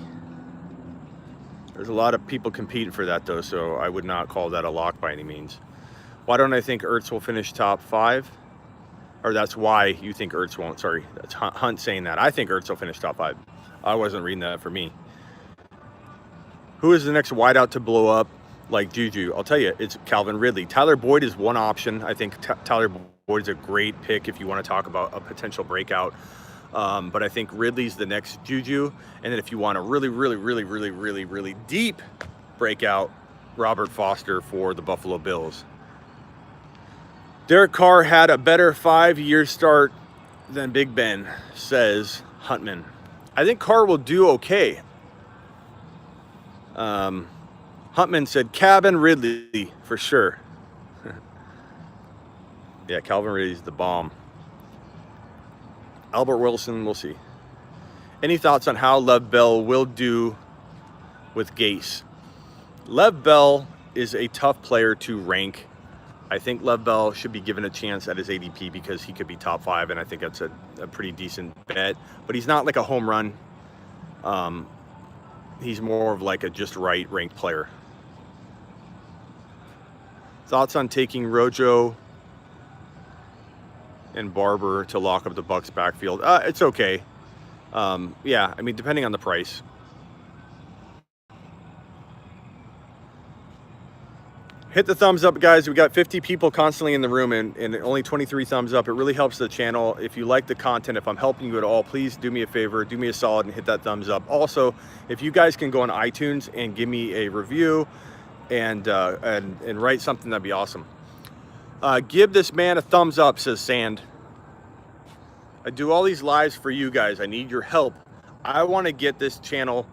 There's a lot of people competing for that, though, so I would not call that a lock by any means. Why don't I think Ertz will finish top 5? Or that's why you think Ertz won't. Sorry, that's Hunt saying that. I think Ertz will finish top 5. I wasn't reading that for me. Who is the next wideout to blow up like Juju? I'll tell you, it's Calvin Ridley. Tyler Boyd is one option. I think Tyler Boyd is a great pick if you want to talk about a potential breakout. But I think Ridley's the next Juju. And then if you want a really, really, really, really, really, really deep breakout, Robert Foster for the Buffalo Bills. Derek Carr had a better 5-year start than Big Ben, says Huntman. I think Carr will do okay. Huntman said Calvin Ridley for sure. Yeah, Calvin Ridley's the bomb. Albert Wilson, we'll see. Any thoughts on how Lev Bell will do with Gase? Lev Bell is a tough player to rank. I think Lev Bell should be given a chance at his ADP because he could be top 5, and I think that's a pretty decent bet. But he's not like a home run. He's more of like a just right ranked player. Thoughts on taking Rojo and Barber to lock up the Bucs backfield? It's okay. Yeah, I mean, depending on the price. Hit the thumbs up, guys. We got 50 people constantly in the room and only 23 thumbs up. It really helps the channel. If you like the content, if I'm helping you at all, please do me a favor, do me a solid and hit that thumbs up. Also, if you guys can go on iTunes and give me a review and write something, that'd be awesome. Give this man a thumbs up, says Sand. I do all these lives for you guys. I need your help. I want to get this channel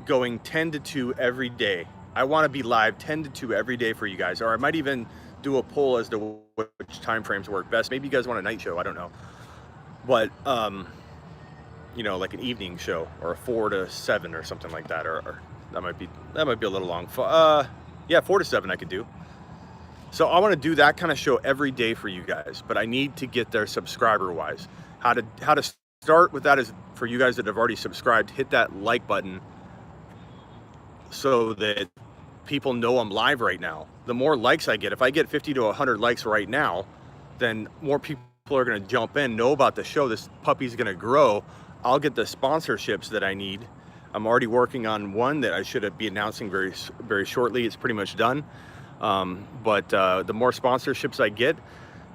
going 10 to 2 every day. I want to be live 10 to 2 every day for you guys. Or I might even do a poll as to which time frames work best. Maybe you guys want a night show. I don't know. But, you know, like an evening show or a 4 to 7 or something like that. Or that might be a little long. Yeah, 4 to 7 I could do. So I want to do that kind of show every day for you guys. But I need to get there subscriber-wise. How to start with that is for you guys that have already subscribed, hit that like button so that people know I'm live right now. The more likes I get, if I get 50 to 100 likes right now, then more people are going to jump in, know about the show. This puppy's going to grow. I'll get the sponsorships that I need. I'm already working on one that I should be announcing very, very shortly. It's pretty much done. But the more sponsorships I get,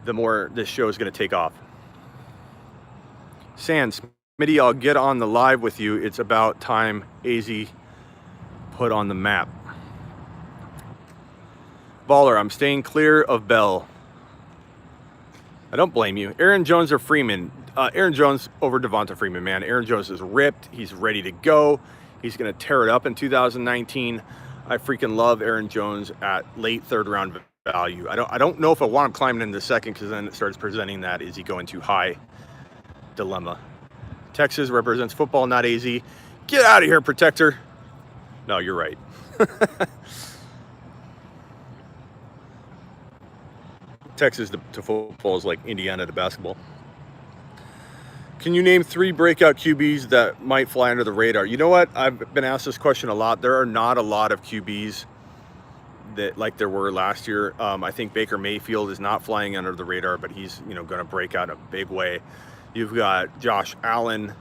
the more this show is going to take off. Sans, Smitty, I'll get on the live with you. It's about time AZ put on the map. Baller, I'm staying clear of Bell. I don't blame you. Aaron Jones or Freeman? Aaron Jones over Devonta Freeman, man. Aaron Jones is ripped. He's ready to go. He's going to tear it up in 2019. I freaking love Aaron Jones at late third round value. I don't know if I want him climbing in the second because then it starts presenting that is he going too high dilemma. Texas represents football, not AZ. Get out of here, protector. No, you're right. Texas to football is like Indiana to basketball. Can you name 3 breakout QBs that might fly under the radar? You know what? I've been asked this question a lot. There are not a lot of QBs that like there were last year. I think Baker Mayfield is not flying under the radar, but he's going to break out in a big way. You've got Josh Allen.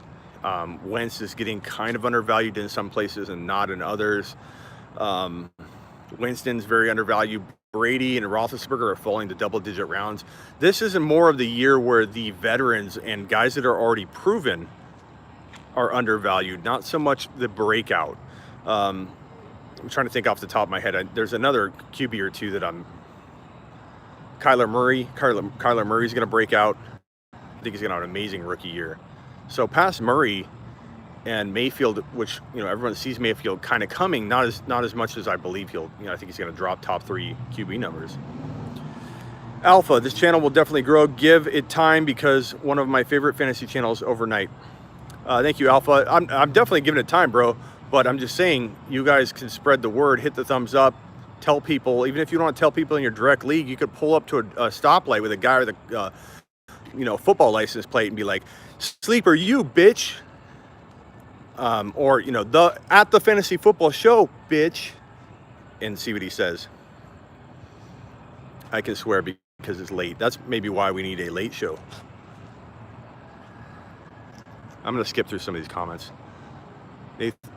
Wentz is getting kind of undervalued in some places and not in others. Winston's very undervalued. Brady and Roethlisberger are falling to double-digit rounds. This is more of the year where the veterans and guys that are already proven are undervalued, not so much the breakout. I'm trying to think off the top of my head. There's another QB or two that Kyler Murray. Kyler Murray's going to break out. I think he's going to have an amazing rookie year. So past Murray and Mayfield, which everyone sees Mayfield kind of coming, not as much as I believe he'll. I think he's going to drop top 3 QB numbers. Alpha, this channel will definitely grow. Give it time, because one of my favorite fantasy channels overnight. Thank you, Alpha. I'm definitely giving it time, bro. But I'm just saying, you guys can spread the word, hit the thumbs up, tell people. Even if you don't want to tell people in your direct league, you could pull up to a stoplight with a guy with a football license plate and be like, "Sleeper, you bitch." Or at the fantasy football show, bitch, and see what he says. I can swear because it's late. That's maybe why we need a late show. I'm gonna skip through some of these comments.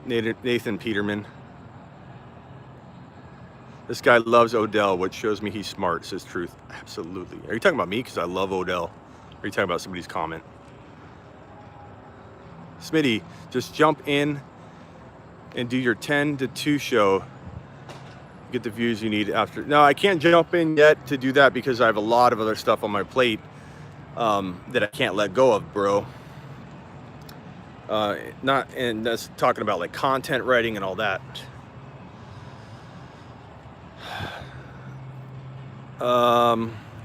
Nathan Peterman. This guy loves Odell, which shows me he's smart, says Truth. Absolutely. Are you talking about me? Because I love Odell. Or are you talking about somebody's comment? Smitty, just jump in and do your 10 to 2 show. Get the views you need after. No, I can't jump in yet to do that because I have a lot of other stuff on my plate that I can't let go of, bro. And that's talking about like content writing and all that.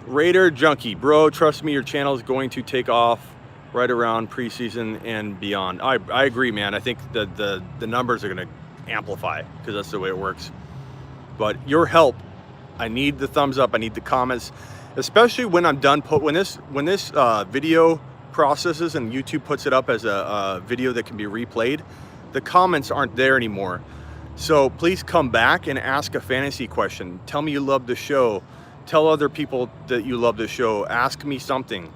Raider Junkie, bro, trust me, your channel is going to take off right around preseason and beyond. I agree, man. I think the numbers are going to amplify because that's the way it works. But your help, I need the thumbs up. I need the comments, especially when I'm done. When this video processes and YouTube puts it up as a video that can be replayed, the comments aren't there anymore. So please come back and ask a fantasy question. Tell me you love the show. Tell other people that you love the show. Ask me something.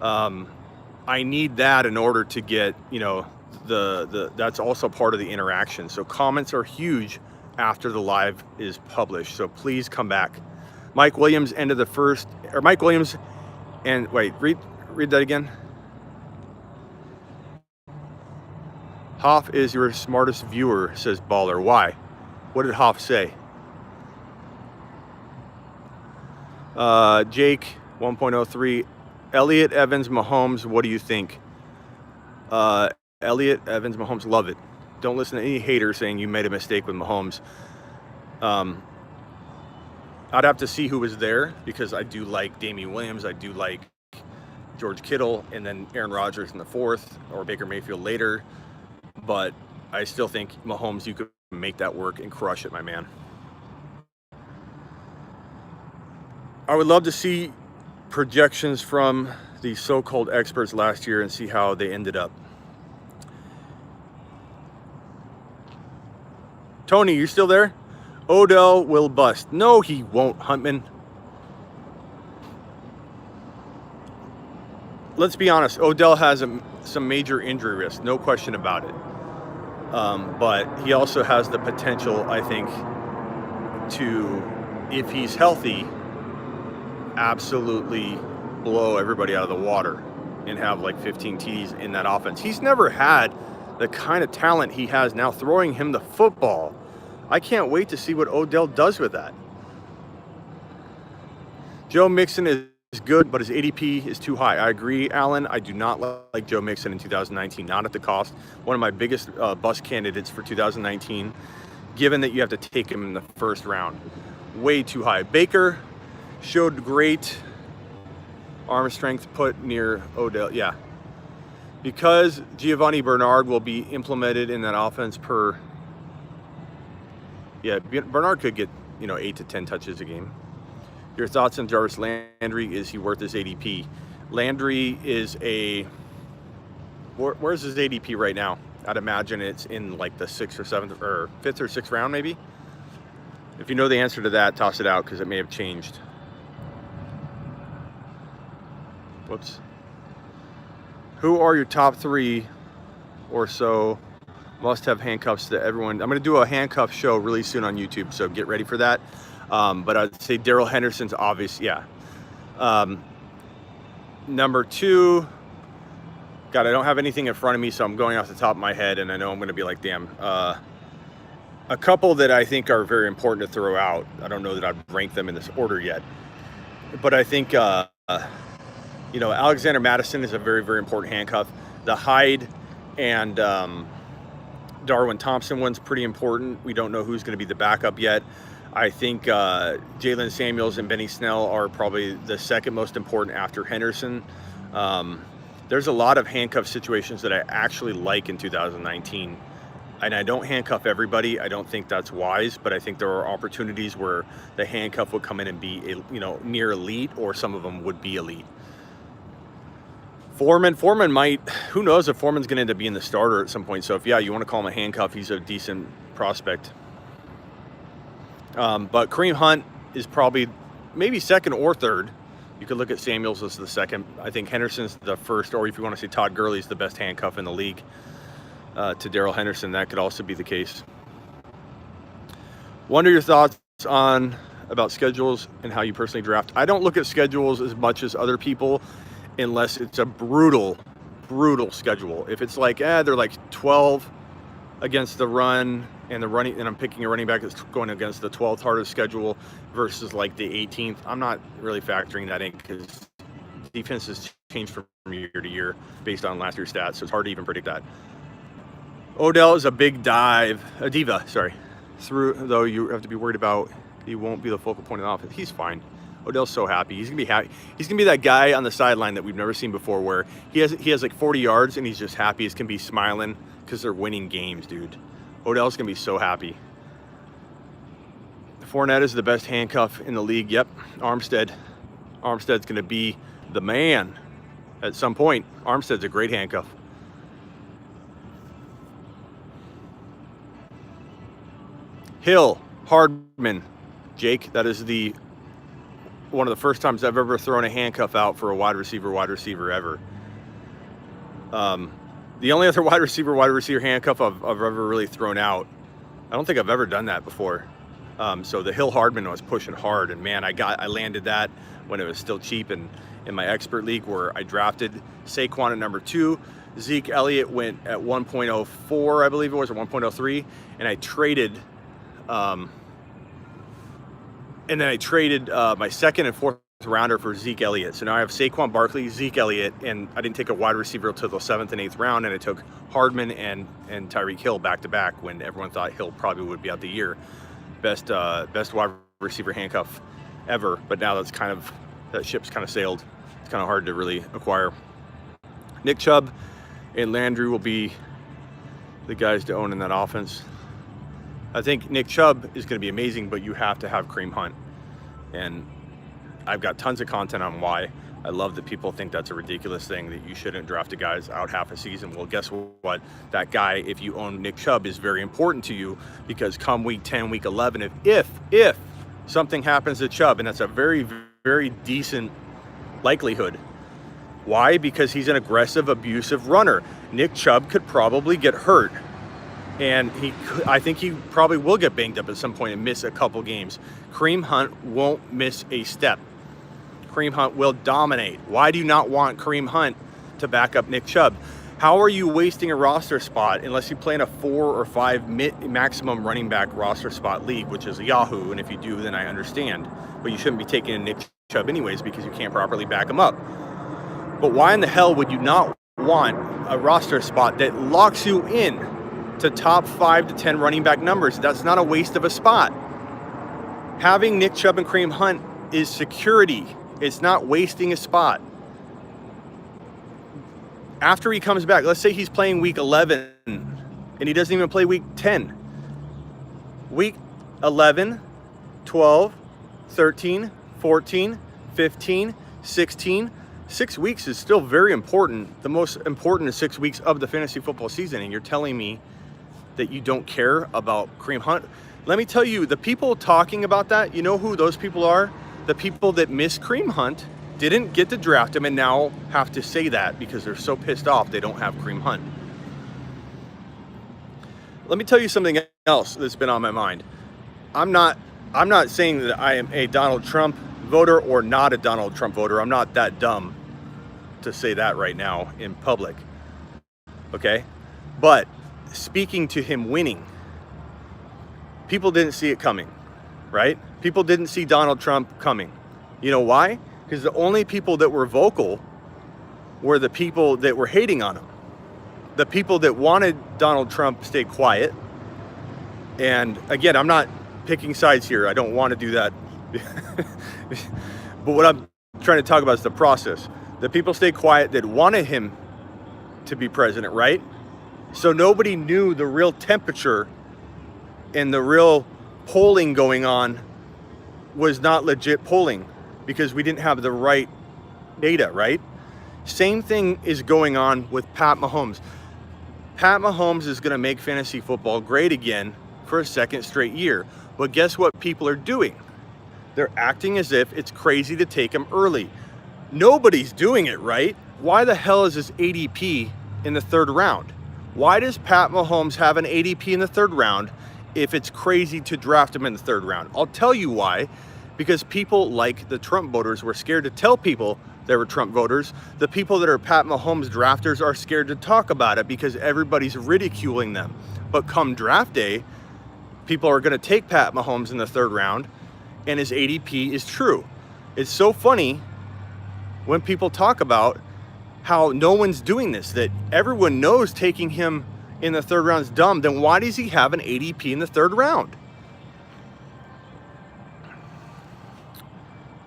I need that in order to get, that's also part of the interaction. So comments are huge after the live is published. So please come back. Mike Williams ended the first, or Mike Williams, and wait, read that again. Hoff is your smartest viewer, says Baller. Why? What did Hoff say? Jake 1.03. Elliott, Evans, Mahomes, what do you think? Elliott, Evans, Mahomes, love it. Don't listen to any haters saying you made a mistake with Mahomes. I'd have to see who was there because I do like Damian Williams. I do like George Kittle, and then Aaron Rodgers in the 4th, or Baker Mayfield later. But I still think Mahomes, you could make that work and crush it, my man. I would love to see projections from the so-called experts last year and see how they ended up. Tony, you still there? Odell will bust. No, he won't, Huntman. Let's be honest. Odell has some major injury risk, no question about it. But he also has the potential, I think, to, if he's healthy, absolutely blow everybody out of the water and have like 15 TDs in that offense. He's never had the kind of talent he has now throwing him the football. I can't wait to see what Odell does with that. Joe Mixon is good, but his ADP is too high. I agree, Alan. I do not like Joe Mixon in 2019, not at the cost. One of my biggest bust candidates for 2019, given that you have to take him in the 1st round. Way too high. Baker showed great arm strength put near Odell. Yeah. Because Giovanni Bernard will be implemented in that offense per... Yeah, Bernard could get, 8 to 10 touches a game. Your thoughts on Jarvis Landry? Is he worth his ADP? Landry is a... Where's his ADP right now? I'd imagine it's in like the 6th or 7th or 5th or 6th round maybe. If you know the answer to that, toss it out because it may have changed. Whoops. Who are your top 3 or so must-have handcuffs that everyone... I'm going to do a handcuff show really soon on YouTube, so get ready for that. But I'd say Darrell Henderson's obvious, yeah. Number 2, God, I don't have anything in front of me, so I'm going off the top of my head, and I know I'm going to be like, damn. A couple that I think are very important to throw out. I don't know that I'd rank them in this order yet. But I think, Alexander Madison is a very, very important handcuff. The Hyde and Darwin Thompson one's pretty important. We don't know who's going to be the backup yet. I think Jalen Samuels and Benny Snell are probably the second most important after Henderson. There's a lot of handcuff situations that I actually like in 2019. And I don't handcuff everybody. I don't think that's wise, but I think there are opportunities where the handcuff would come in and be, near elite, or some of them would be elite. Foreman might, who knows if Foreman's going to end up being the starter at some point. So if, you want to call him a handcuff, he's a decent prospect. But Kareem Hunt is probably maybe second or third. You could look at Samuels as the second. I think Henderson's the first, or if you want to say Todd Gurley is the best handcuff in the league. To Darrell Henderson, that could also be the case. Wonder your thoughts about schedules and how you personally draft. I don't look at schedules as much as other people unless it's a brutal schedule. If it's like, they're like 12 against the run and I'm picking a running back that's going against the 12th hardest schedule versus like the 18th, I'm not really factoring that in because defenses change from year to year based on last year's stats, so it's hard to even predict that. Odell is a diva, through, though you have to be worried about he won't be the focal point of the offense. He's fine. Odell's so happy. He's going to be happy. He's going to be that guy on the sideline that we've never seen before where he has like 40 yards and he's just happy as can be, smiling because they're winning games, dude. Odell's going to be so happy. Fournette is the best handcuff in the league. Yep, Armstead's going to be the man at some point. Armstead's a great handcuff. Hill, Hardman, Jake, that is one of the first times I've ever thrown a handcuff out for a wide receiver ever. The only other wide receiver handcuff I've ever really thrown out, I don't think I've ever done that before. So the Hill Hardman, I was pushing hard, and man, I landed that when it was still cheap in my expert league where I drafted Saquon at number 2. Zeke Elliott went at 1.04, I believe it was, or 1.03, and I traded my second and fourth rounder for Zeke Elliott. So now I have Saquon Barkley, Zeke Elliott, and I didn't take a wide receiver until the 7th and 8th round, and I took Hardman and Tyreek Hill back to back when everyone thought Hill probably would be out the year. Best wide receiver handcuff ever, but now that ship's kind of sailed. It's kind of hard to really acquire. Nick Chubb and Landry will be the guys to own in that offense. I think Nick Chubb is going to be amazing, but you have to have Kareem Hunt. And I've got tons of content on why. I love that people think that's a ridiculous thing, that you shouldn't draft a guys out half a season. Well, guess what? That guy, if you own Nick Chubb, is very important to you because come week 10, week 11, if something happens to Chubb, and that's a very, very decent likelihood. Why? Because he's an aggressive, abusive runner. Nick Chubb could probably get hurt. And I think he probably will get banged up at some point and miss a couple games. Kareem Hunt won't miss a step. Kareem Hunt will dominate. Why do you not want Kareem Hunt to back up Nick Chubb? How are you wasting a roster spot unless you play in a 4 or 5 maximum running back roster spot league, which is a Yahoo, and if you do, then I understand. But you shouldn't be taking a Nick Chubb anyways because you can't properly back him up. But why in the hell would you not want a roster spot that locks you in to top 5 to 10 running back numbers? That's not a waste of a spot. Having Nick Chubb and Kareem Hunt is security. It's not wasting a spot. After he comes back, let's say he's playing week 11 and he doesn't even play week 10. Week 11, 12, 13, 14, 15, 16. 6 weeks is still very important. The most important is 6 weeks of the fantasy football season. And you're telling me that you don't care about Kareem Hunt? Let me tell you, the people talking about that, you know who those people are? The people that miss Kareem Hunt, didn't get to draft him, and now have to say that because they're so pissed off they don't have Kareem Hunt. Let me tell you something else that's been on my mind. I'm not saying that I am a Donald Trump voter or not a Donald Trump voter. I'm not that dumb to say that right now in public. Okay? But speaking to him winning, people didn't see it coming, right? People didn't see Donald Trump coming. You know why? Because the only people that were vocal were the people that were hating on him. The people that wanted Donald Trump to stay quiet. And again, I'm not picking sides here. I don't want to do that. But what I'm trying to talk about is the process. The people stay quiet that wanted him to be president, right? So nobody knew the real temperature and the real polling going on was not legit polling because we didn't have the right data, right? Same thing is going on with Pat Mahomes. Pat Mahomes is going to make fantasy football great again for a second straight year. But guess what people are doing? They're acting as if it's crazy to take him early. Nobody's doing it, right? Why the hell is his ADP in the third round? Why does Pat Mahomes have an ADP in the third round if it's crazy to draft him in the third round? I'll tell you why. Because people like the Trump voters were scared to tell people they were Trump voters. The people that are Pat Mahomes drafters are scared to talk about it because everybody's ridiculing them. But come draft day, people are going to take Pat Mahomes in the third round, and his ADP is true. It's so funny when people talk about how no one's doing this, that everyone knows taking him in the third round is dumb. Then why does he have an ADP in the third round?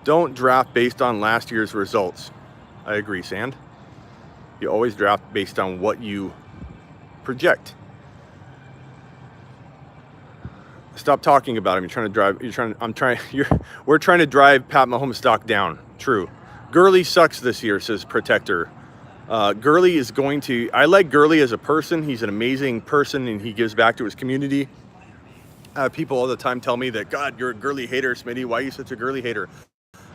Don't draft based on last year's results. I agree, Sand. You always draft based on what you project. Stop talking about him. We're trying to drive Pat Mahomes stock down. True. Gurley sucks this year, says Protector. Gurley is going to, I like Gurley as a person. He's an amazing person and he gives back to his community. People all the time tell me that, God, you're a Gurley hater, Smitty. Why are you such a Gurley hater?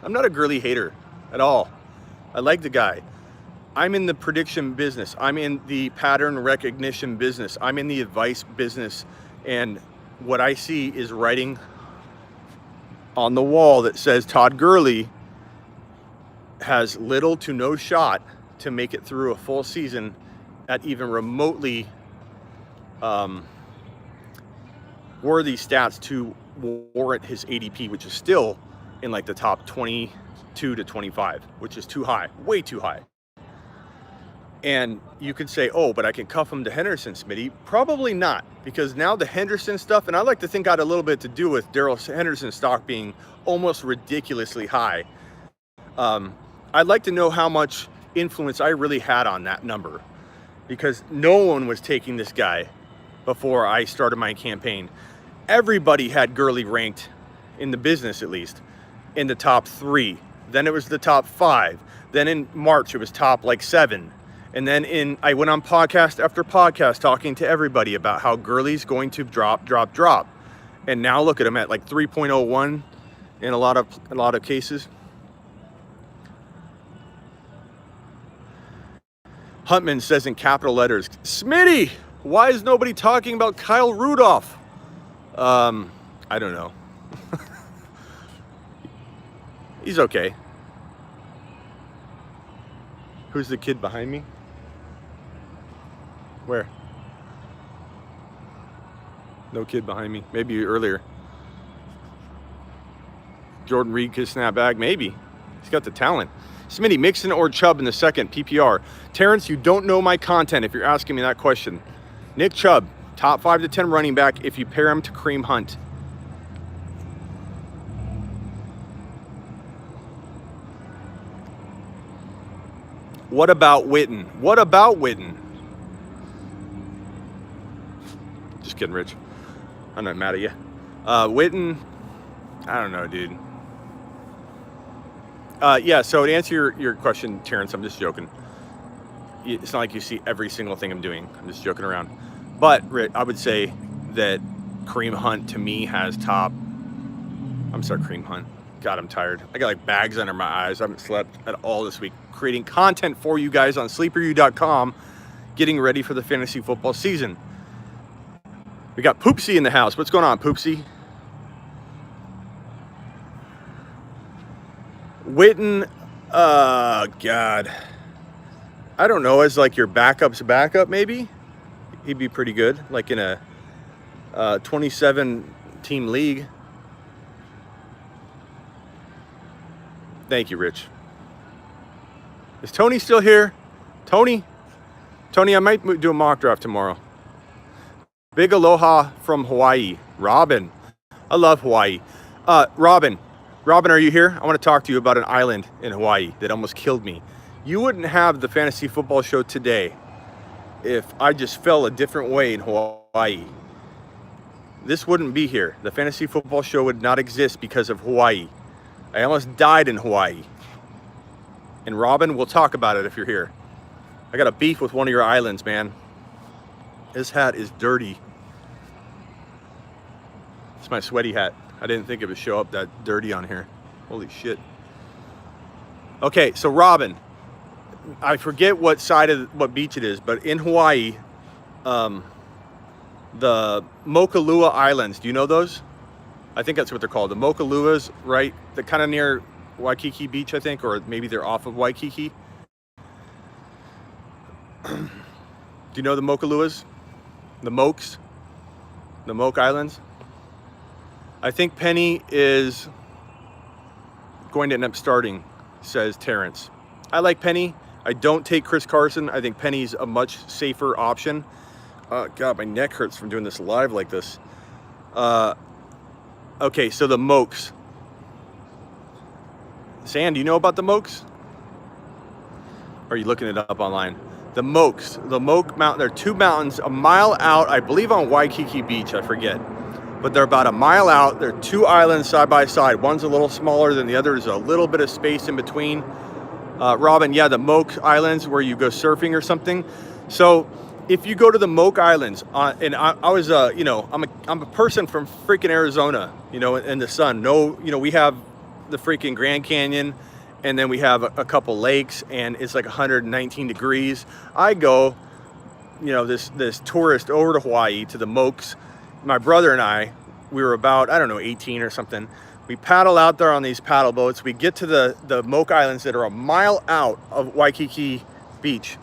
I'm not a Gurley hater at all. I like the guy. I'm in the prediction business. I'm in the pattern recognition business. I'm in the advice business. And what I see is writing on the wall that says Todd Gurley has little to no shot to make it through a full season at even remotely worthy stats to warrant his ADP, which is still in like the top 22 to 25, which is too high, way too high. And you could say, oh, but I can cuff him to Henderson, Smitty. Probably not, because now the Henderson stuff, and I like to think got a little bit to do with Darrell Henderson's stock being almost ridiculously high. I'd like to know how much influence I really had on that number, because no one was taking this guy before I started my campaign. Everybody had Gurley ranked, in the business at least, in the top 3. Then it was the top 5. Then in March, it was top like 7. And then I went on podcast after podcast talking to everybody about how Gurley's going to drop. And now look at him at like 3.01 in a lot of cases. Huntman says in capital letters, Smitty, why is nobody talking about Kyle Rudolph? I don't know. He's okay. Who's the kid behind me? Where? No kid behind me. Maybe earlier. Jordan Reed could snap back. Maybe. He's got the talent. Smitty, Mixon or Chubb in the second PPR? Terrence, you don't know my content if you're asking me that question. Nick Chubb, top 5 to 10 running back if you pair him to Kareem Hunt. What about Witten? What about Witten? Just kidding, Rich. I'm not mad at you. Witten, I don't know, dude. Yeah, so to answer your question, Terrence, I'm just joking. It's not like you see every single thing I'm doing. I'm just joking around. But, Rich, I would say that Kareem Hunt, to me, has top. I'm sorry, Kareem Hunt. God, I'm tired. I got like bags under my eyes. I haven't slept at all this week. Creating content for you guys on sleeperu.com, getting ready for the fantasy football season. We got Poopsie in the house. What's going on, Poopsie? Witten, God. I don't know, as like your backup's backup, maybe? He'd be pretty good, like in a 27-team league. Thank you, Rich. Is Tony still here? Tony, I might do a mock draft tomorrow. Big aloha from Hawaii. Robin. I love Hawaii. Robin, are you here? I want to talk to you about an island in Hawaii that almost killed me. You wouldn't have the fantasy football show today if I just fell a different way in Hawaii. This wouldn't be here. The fantasy football show would not exist because of Hawaii. I almost died in Hawaii. And Robin, we'll talk about it if you're here. I got a beef with one of your islands, man. This hat is dirty. It's my sweaty hat. I didn't think it would show up that dirty on here. Holy shit. Okay, so Robin, I forget what beach it is, but in Hawaii, the Mokulua Islands, do you know those? I think that's what they're called. The Mokuluas, right? They're kind of near Waikiki Beach, I think, or maybe they're off of Waikiki. Do you know the Mokuluas? The Mokes? The Moke Islands? I think Penny is going to end up starting, says Terrence. I like Penny. I don't take Chris Carson. I think Penny's a much safer option. God, my neck hurts from doing this live like this. Okay, so the Mokes. Sam, do you know about the Mokes? Or are you looking it up online? The Mokes, the Moke Mountain. There are two mountains a mile out, I believe on Waikiki Beach, I forget. But they're about a mile out. They're two islands side by side. One's a little smaller than the other. There's a little bit of space in between. Robin, yeah, the Moke Islands where you go surfing or something. So if you go to the Moke Islands, and I was, I'm a person from freaking Arizona, in the sun. We have the freaking Grand Canyon, and then we have a couple lakes, and it's like 119 degrees. I go, this tourist over to Hawaii, to the Mokes. My brother and I, we were about, 18 or something. We paddle out there on these paddle boats. We get to the Moke Islands that are a mile out of Waikiki Beach.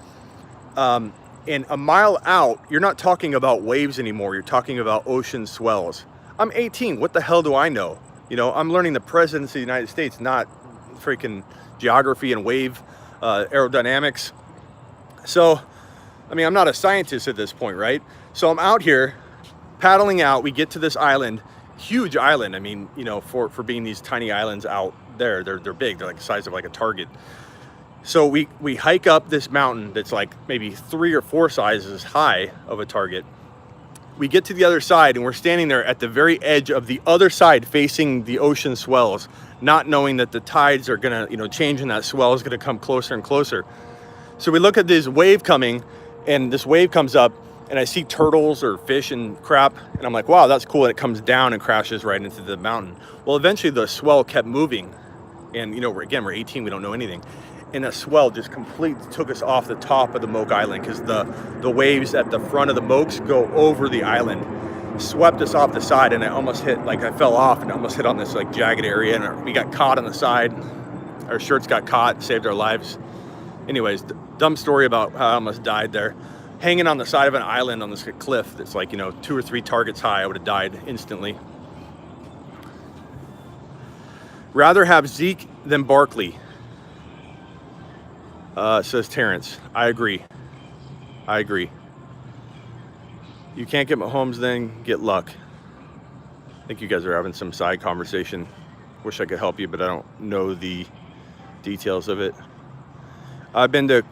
And a mile out, you're not talking about waves anymore. You're talking about ocean swells. I'm 18. What the hell do I know? I'm learning the presidents of the United States, not freaking geography and wave aerodynamics. So, I'm not a scientist at this point, right? So I'm out here paddling out. We get to this island, huge island. For being these tiny islands out there, they're big. They're like the size of like a Target. So we hike up this mountain that's like maybe 3 or 4 sizes high of a Target. We get to the other side, and we're standing there at the very edge of the other side facing the ocean swells, not knowing that the tides are gonna, change, and that swell is gonna come closer and closer. So we look at this wave coming, and this wave comes up, and I see turtles or fish and crap, and I'm like, wow, that's cool. And it comes down and crashes right into the mountain. Well, eventually the swell kept moving, and we're 18, we don't know anything. And a swell just completely took us off the top of the Moke Island, because the waves at the front of the Mokes go over the island, swept us off the side, and I almost hit, I fell off and almost hit on this jagged area, and we got caught on the side. Our shirts got caught, saved our lives. Anyways, dumb story about how I almost died there. Hanging on the side of an island on this cliff that's 2 or 3 targets high, I would have died instantly. Rather have Zeke than Barkley, says Terrence. I agree. You can't get Mahomes, then get Luck. I think you guys are having some side conversation. Wish I could help you, but I don't know the details of it. I've been to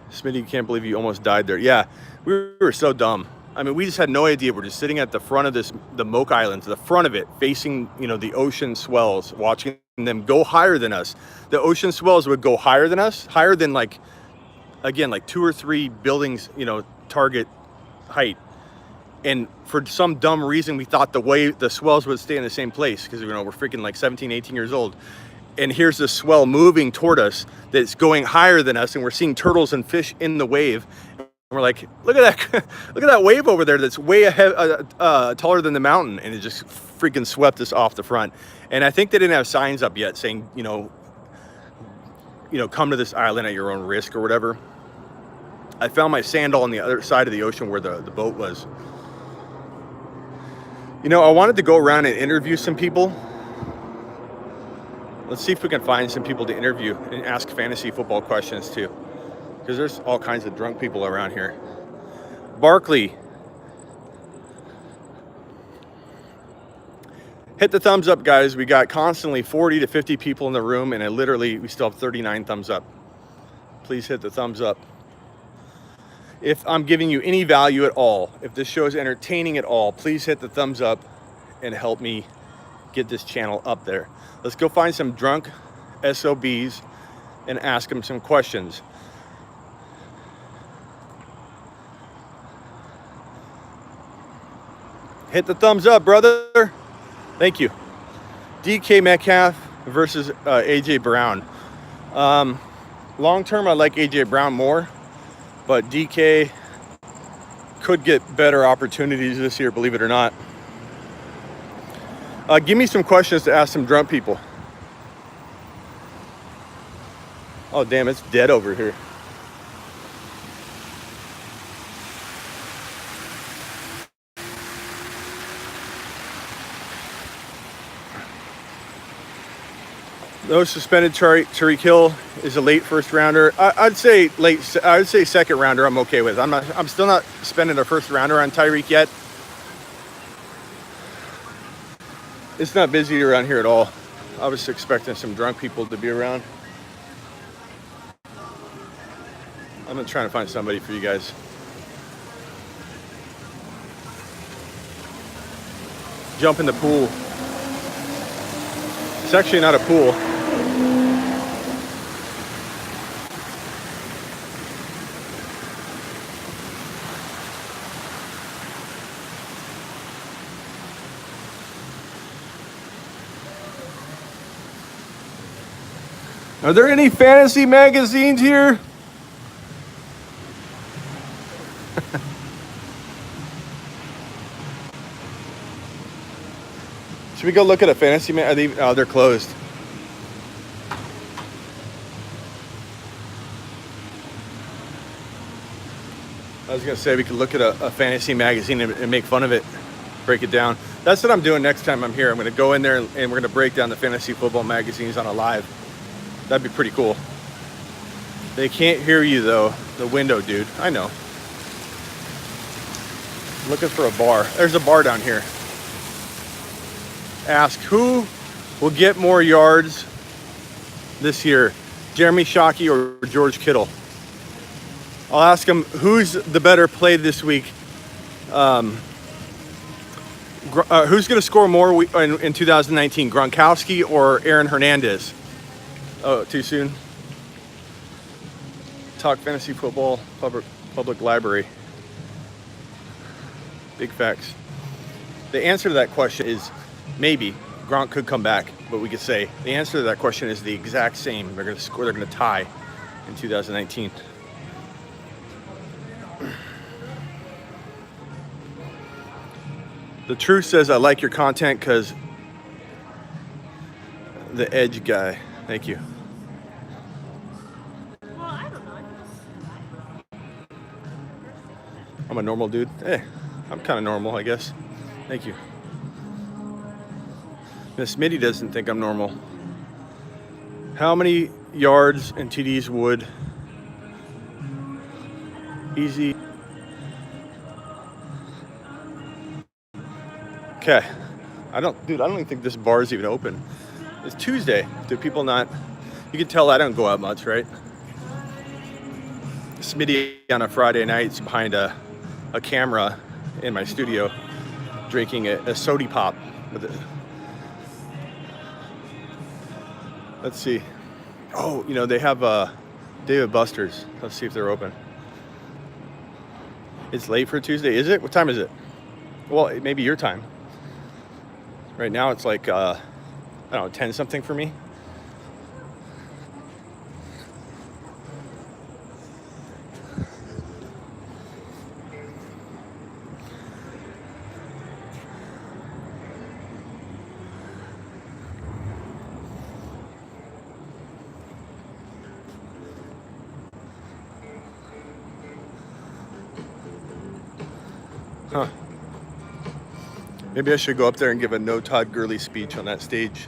Smitty, can't believe you almost died there. Yeah, we were so dumb. We just had no idea. We're just sitting at the front of the Moke Islands, the front of it, facing, the ocean swells, watching them go higher than us. The ocean swells would go higher than us, higher than 2 or 3 buildings, Target height. And for some dumb reason, we thought the swells would stay in the same place because, we're freaking like 17, 18 years old. And here's the swell moving toward us that's going higher than us, and we're seeing turtles and fish in the wave. And we're like, look at that, look at that wave over there that's way ahead, taller than the mountain, and it just freaking swept us off the front. And I think they didn't have signs up yet saying, come to this island at your own risk or whatever. I found my sandal on the other side of the ocean where the boat was. I wanted to go around and interview some people. Let's see if we can find some people to interview and ask fantasy football questions too, because there's all kinds of drunk people around here. Barkley, hit the thumbs up, guys. We got constantly 40 to 50 people in the room, and we still have 39 thumbs up. Please hit the thumbs up. If I'm giving you any value at all, if this show is entertaining at all, please hit the thumbs up and help me get this channel up there. Let's go find some drunk SOBs and ask them some questions. Hit the thumbs up, brother. Thank you. DK Metcalf versus AJ Brown. Long term, I like AJ Brown more, but DK could get better opportunities this year, believe it or not. Give me some questions to ask some drunk people. Oh, damn, it's dead over here. No suspended. Tyreek Hill is a late first rounder. I'd say second rounder. I'm okay with. I'm still not spending a first rounder on Tyreek yet. It's not busy around here at all. I was expecting some drunk people to be around. I'm trying to find somebody for you guys. Jump in the pool. It's actually not a pool. Are there any fantasy magazines here? Should we go look at a fantasy magazine? Oh, they're closed. I was going to say we could look at a fantasy magazine and make fun of it, break it down. That's what I'm doing next time I'm here. I'm going to go in there and we're going to break down the fantasy football magazines on a live. That'd be pretty cool. They can't hear you though. The window, dude. I know. Looking for a bar. There's a bar down here. Ask who will get more yards this year, Jeremy Shockey or George Kittle. I'll ask him who's the better play this week. Who's going to score more in 2019, Gronkowski or Aaron Hernandez? Oh, too soon? Talk fantasy football, public library. Big facts. The answer to that question is maybe. Gronk could come back, but we could say the answer to that question is the exact same. They're going to score. They're going to tie in 2019. The truth says I like your content because the edge guy. Thank you. Well, I don't know. I'm a normal dude. I'm kind of normal, I guess. Thank you. Miss Smitty doesn't think I'm normal. How many yards and TDs would easy? Okay. I don't even think this bar is even open. It's Tuesday. Do people not? You can tell I don't go out much, right? Smitty on a Friday night behind a camera in my studio drinking a soda pop with it. Let's see. Oh, they have David Buster's. Let's see if they're open. It's late for Tuesday, is it? What time is it? Well, maybe your time. Right now it's like, I don't know, 10 something for me. Huh. Maybe I should go up there and give a no Todd Gurley speech on that stage.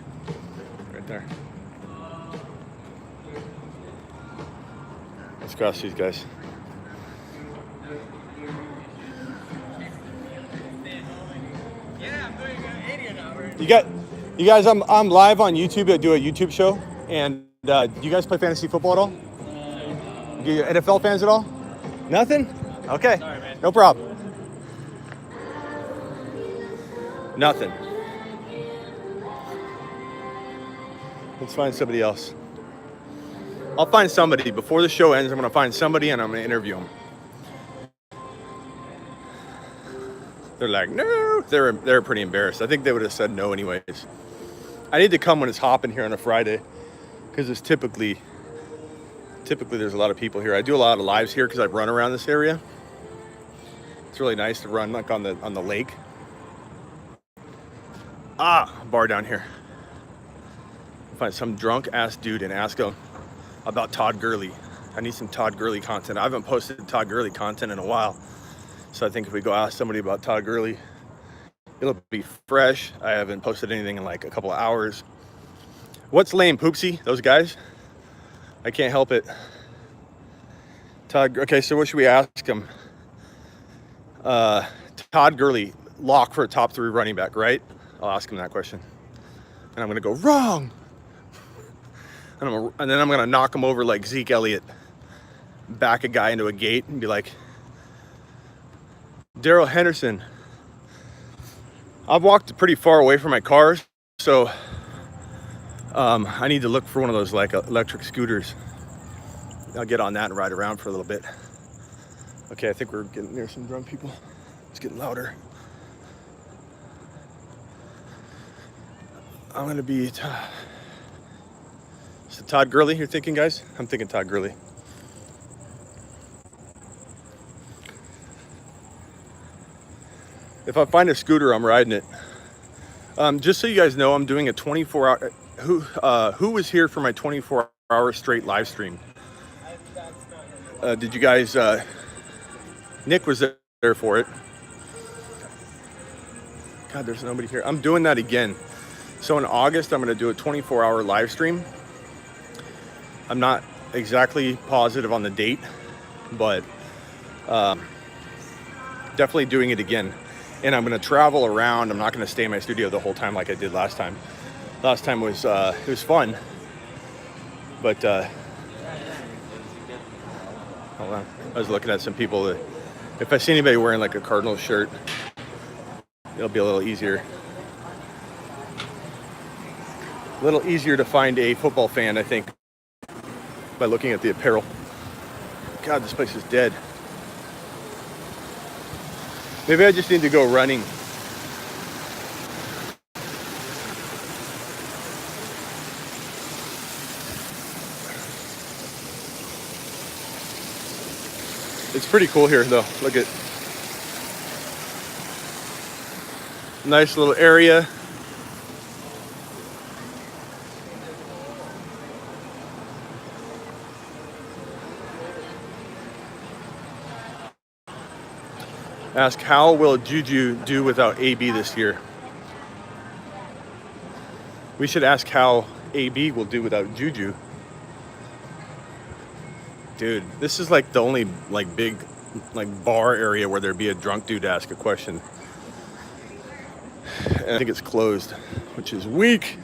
Right there. Let's cross these guys. You guys, I'm live on YouTube. I do a YouTube show. And do you guys play fantasy football at all? Do you NFL fans at all? Nothing? Okay. Sorry, man. No problem. Nothing. Let's find somebody else. I'll find somebody. Before the show ends, I'm going to find somebody and I'm going to interview them. They're like, no. They're pretty embarrassed. I think they would have said no anyways. I need to come when it's hopping here on a Friday because it's typically there's a lot of people here. I do a lot of lives here because I run around this area. It's really nice to run like on the lake. Bar down here. Find some drunk ass dude and ask him about Todd Gurley. I need some Todd Gurley content. I haven't posted Todd Gurley content in a while. So I think if we go ask somebody about Todd Gurley, it'll be fresh. I haven't posted anything in like a couple of hours. What's lame, Poopsie? Those guys? I can't help it. Todd, okay, so what should we ask him? Todd Gurley, lock for a top 3 running back, right? I'll ask him that question. And I'm going to go, wrong. And then I'm going to knock him over like Zeke Elliott. Back a guy into a gate and be like, Darrell Henderson. I've walked pretty far away from my cars, so I need to look for one of those like electric scooters. I'll get on that and ride around for a little bit. Okay, I think we're getting near some drunk people. It's getting louder. I'm gonna be, is it Todd Gurley you're thinking, guys? I'm thinking Todd Gurley. If I find a scooter, I'm riding it. Just so you guys know, I'm doing a 24-hour, who was here for my 24-hour straight live stream? Did you guys, Nick was there for it. God, there's nobody here. I'm doing that again. So in August, I'm going to do a 24-hour live stream. I'm not exactly positive on the date, but definitely doing it again. And I'm going to travel around. I'm not going to stay in my studio the whole time like I did last time. Last time was it was fun, but hold on. I was looking at some people that if I see anybody wearing like a Cardinals shirt, it'll be a little easier. A little easier to find a football fan, I think, by looking at the apparel. God, this place is dead. Maybe I just need to go running. It's pretty cool here, though. Look at nice little area. Ask, how will Juju do without AB this year? We should ask how AB will do without Juju. Dude, this is like the only like big like bar area where there'd be a drunk dude to ask a question. And I think it's closed, which is weak.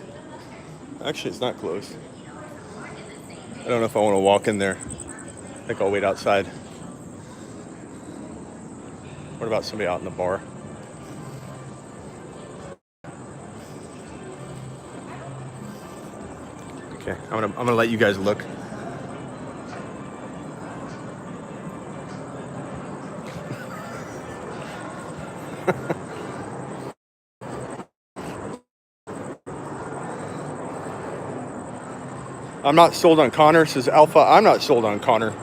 Actually, it's not closed. I don't know if I want to walk in there. I think I'll wait outside. What about somebody out in the bar? Okay, I'm gonna let you guys look. I'm not sold on Connor, says Alpha. I'm not sold on Connor.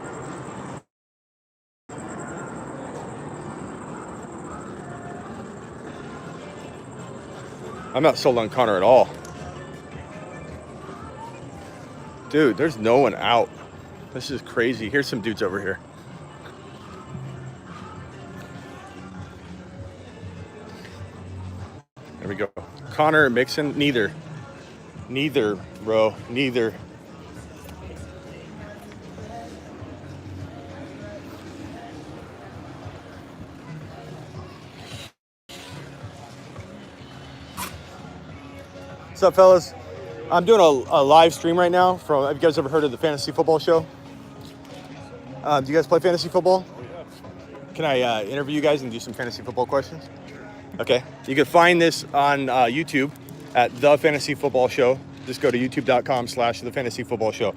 I'm not sold on Connor at all. Dude, there's no one out. This is crazy. Here's some dudes over here. There we go. Connor and Mixon, neither. Neither, bro. Neither. What's up, fellas? I'm doing a live stream right now from, have you guys ever heard of the Fantasy Football Show? Do you guys play fantasy football? Can I interview you guys and do some fantasy football questions? Okay. You can find this on YouTube at The Fantasy Football Show. Just go to youtube.com/The Fantasy Football Show.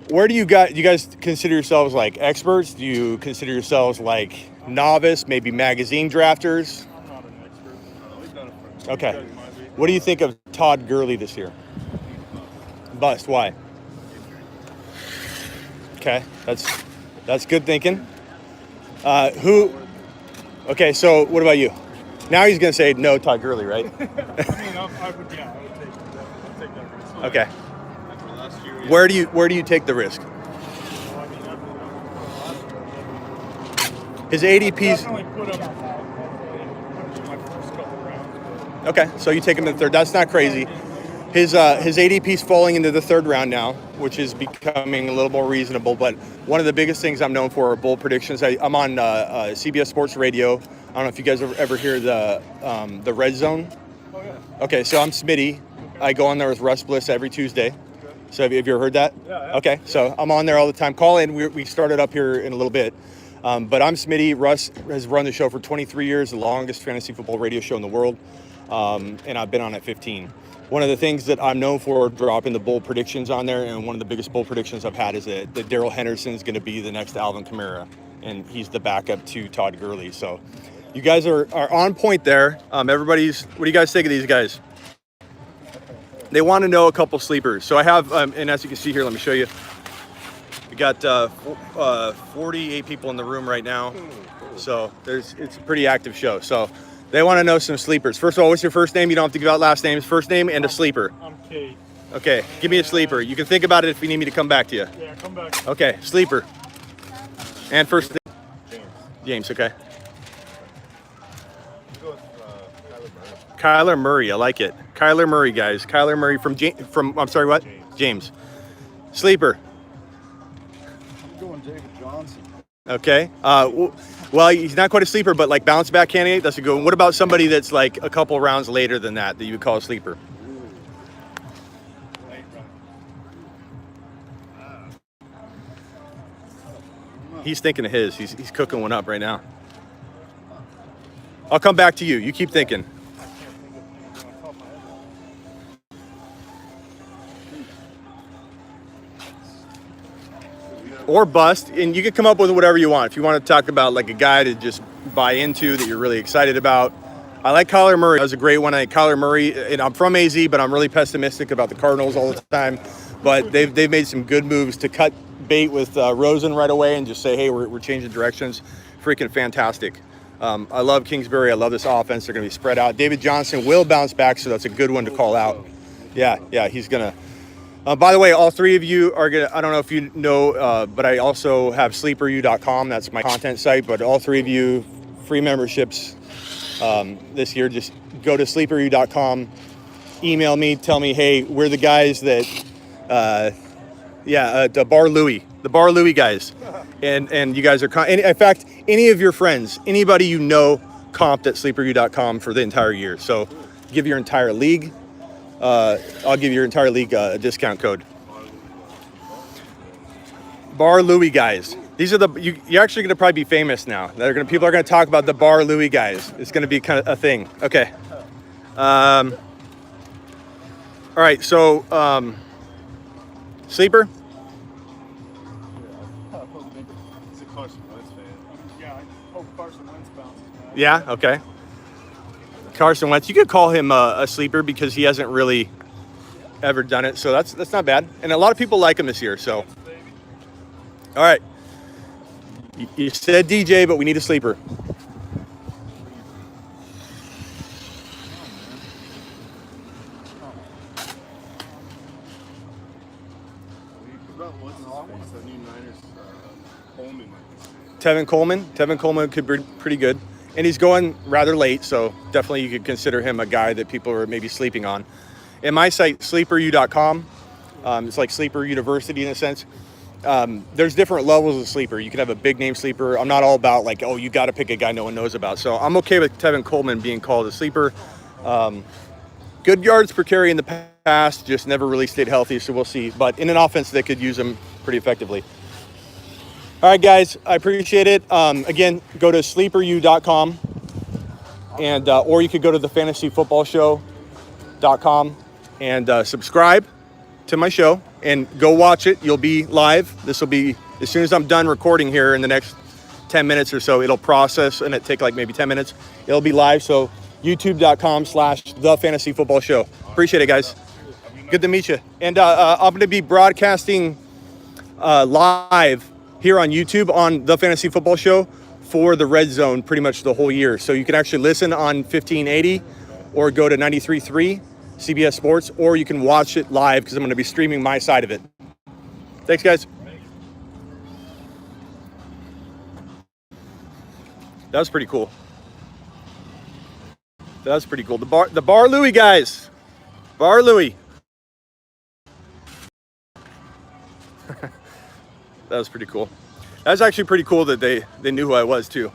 Where do you guys consider yourselves like experts? Do you consider yourselves like novice, maybe magazine drafters? I'm not an expert. We've done it for Okay. What do you think of Todd Gurley this year? Bust. Why? Okay, that's good thinking. Who? Okay, so what about you? Now he's gonna say no, Todd Gurley, right? I would take that risk. Okay. After last year, yeah. Where do you take the risk? Well, I mean, His ADP's definitely put him in my first couple rounds. okay. So you take him in the third. That's not crazy. His ADP's falling into the third round now, which is becoming a little more reasonable. But one of the biggest things I'm known for are bold predictions. I'm on CBS Sports Radio. I don't know if you guys ever hear the Red Zone. Oh yeah. Okay, so I'm Smitty. I go on there with Russ Bliss every Tuesday. Okay. So have you ever heard that? Yeah. Okay, so I'm on there all the time. Call in. We started up here in a little bit. But I'm Smitty. Russ has run the show for 23 years, the longest fantasy football radio show in the world. And I've been on it 15. One of the things that I'm known for dropping the bold predictions on there, and one of the biggest bold predictions I've had is that Darrell Henderson is going to be the next Alvin Kamara, and he's the backup to Todd Gurley. So you guys are on point there. What do you guys think of these guys? They want to know a couple sleepers. So I have, and as you can see here, let me show you. We got 48 people in the room right now. So it's a pretty active show. So they want to know some sleepers. First of all, what's your first name? You don't have to give out last names. First name and a sleeper. I'm Kate. Okay, give me a sleeper. You can think about it if you need me to come back to you. Yeah, come back. Okay, sleeper. And first name? James, okay. Go with Kyler Murray, I like it. Kyler Murray, guys. Kyler Murray from I'm sorry, what? James. Sleeper. I'm going David Johnson. Okay. Well, he's not quite a sleeper, but like bounce back candidate, that's a good one. What about somebody that's like a couple rounds later than that you would call a sleeper? He's thinking of his. He's cooking one up right now. I'll come back to you. You keep thinking. Or bust, and you can come up with whatever you want. If you want to talk about like a guy to just buy into that you're really excited about. I like Kyler Murray. That was a great one. I think Kyler Murray, and I'm from AZ, but I'm really pessimistic about the Cardinals all the time. But they've made some good moves to cut bait with Rosen right away and just say, hey, we're changing directions. Freaking fantastic. I love Kingsbury. I love this offense. They're going to be spread out. David Johnson will bounce back, so that's a good one to call out. Yeah, he's going to. By the way, all three of you are going to, I don't know if you know, but I also have sleeperu.com. That's my content site. But all three of you, free memberships this year, just go to sleeperu.com, email me, tell me, hey, we're the guys that, the Bar Louie guys. And you guys are, in fact, any of your friends, anybody you know, comped at sleeperu.com for the entire year. So give your entire league. I'll give your entire league a discount code. Bar Louie guys. These are you're actually going to probably be famous now. People are going to talk about the Bar Louie guys. It's going to be kind of a thing. Okay. All right. So, sleeper. He's a Carson Wentz fan. Yeah, I hope Carson Wentz bounces back. Yeah. Okay. Carson Wentz. You could call him a sleeper because he hasn't really ever done it. So that's not bad. And a lot of people like him this year. So, all right. You said DJ, but we need a sleeper. Tevin Coleman. Tevin Coleman could be pretty good. And he's going rather late, so definitely you could consider him a guy that people are maybe sleeping on. And my site, sleeperu.com, it's like Sleeper University in a sense. There's different levels of sleeper. You can have a big name sleeper. I'm not all about like, oh, you got to pick a guy no one knows about. So I'm okay with Tevin Coleman being called a sleeper. Good yards per carry in the past, just never really stayed healthy, so we'll see. But in an offense, they could use him pretty effectively. All right, guys, I appreciate it. Again, go to sleeperu.com, and or you could go to thefantasyfootballshow.com and subscribe to my show and go watch it. You'll be live. This will be, as soon as I'm done recording here in the next 10 minutes or so, it'll process and it take like maybe 10 minutes. It'll be live. So youtube.com/thefantasyfootballshow. Appreciate it, guys. Good to meet you. And I'm going to be broadcasting live here on YouTube on The Fantasy Football Show for the Red Zone pretty much the whole year. So you can actually listen on 1580 or go to 93.3 CBS Sports, or you can watch it live because I'm going to be streaming my side of it. Thanks, guys. That was pretty cool. That was pretty cool. The bar Louie, guys. Bar Louie. That was pretty cool. That was actually pretty cool that they knew who I was too.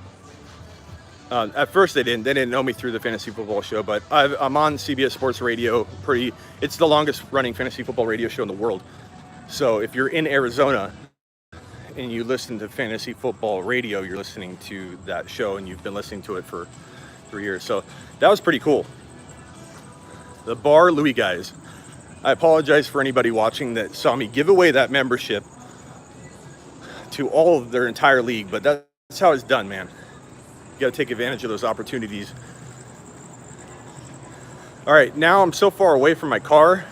At first they didn't know me through the Fantasy Football Show, but I'm on CBS Sports Radio. It's the longest running fantasy football radio show in the world. So if you're in Arizona and you listen to Fantasy Football Radio, you're listening to that show, and you've been listening to it for 3 years. So that was pretty cool. The Bar Louie guys. I apologize for anybody watching that saw me give away that membership to all of their entire league, but that's how it's done, man. You got to take advantage of those opportunities. All right, now I'm so far away from my car.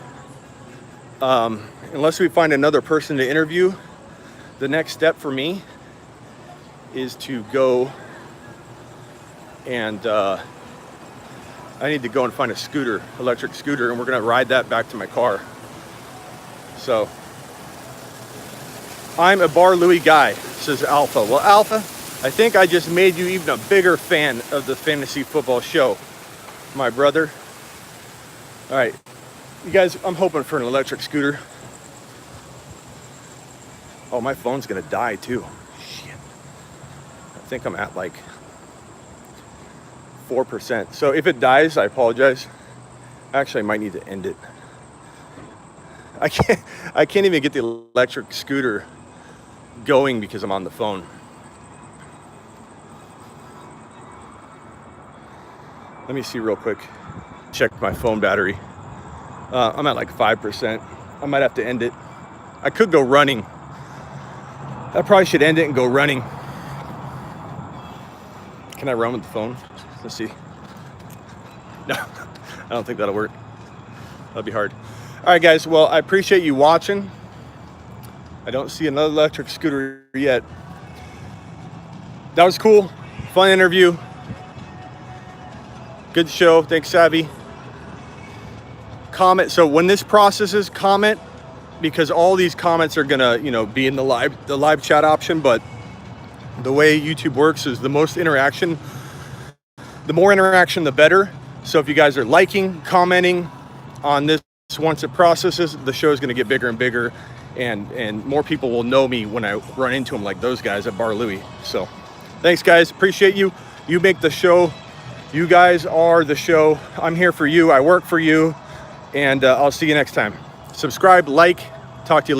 Unless we find another person to interview, the next step for me is to go and I need to go and find a scooter, electric scooter, and we're gonna ride that back to my car. So I'm a Bar Louie guy, says Alpha. Well, Alpha, I think I just made you even a bigger fan of the Fantasy Football Show, my brother. All right, you guys, I'm hoping for an electric scooter. Oh, my phone's gonna die too. Shit. I think I'm at like 4%. So if it dies, I apologize. Actually, I might need to end it. I can't even get the electric scooter going because I'm on the phone. Let me see real quick. Check my phone battery. I'm at like 5%. I might have to end it. I could go running. I probably should end it and go running. Can I run with the phone? Let's see. No, I don't think that'll work. That'll be hard. All right, guys. Well, I appreciate you watching. I don't see another electric scooter yet. That was cool. Fun interview. Good show. Thanks, Savvy. Comment. So when this processes, comment, because all these comments are gonna, be in the live chat option. But the way YouTube works is the more interaction, the better. So if you guys are liking, commenting on this, once it processes, the show is going to get bigger and bigger, and more people will know me when I run into them, like those guys at Bar Louie. So thanks, guys. Appreciate you. You make the show. You guys are the show. I'm here for you. I work for you. And I'll see you next time. Subscribe, like, talk to you later.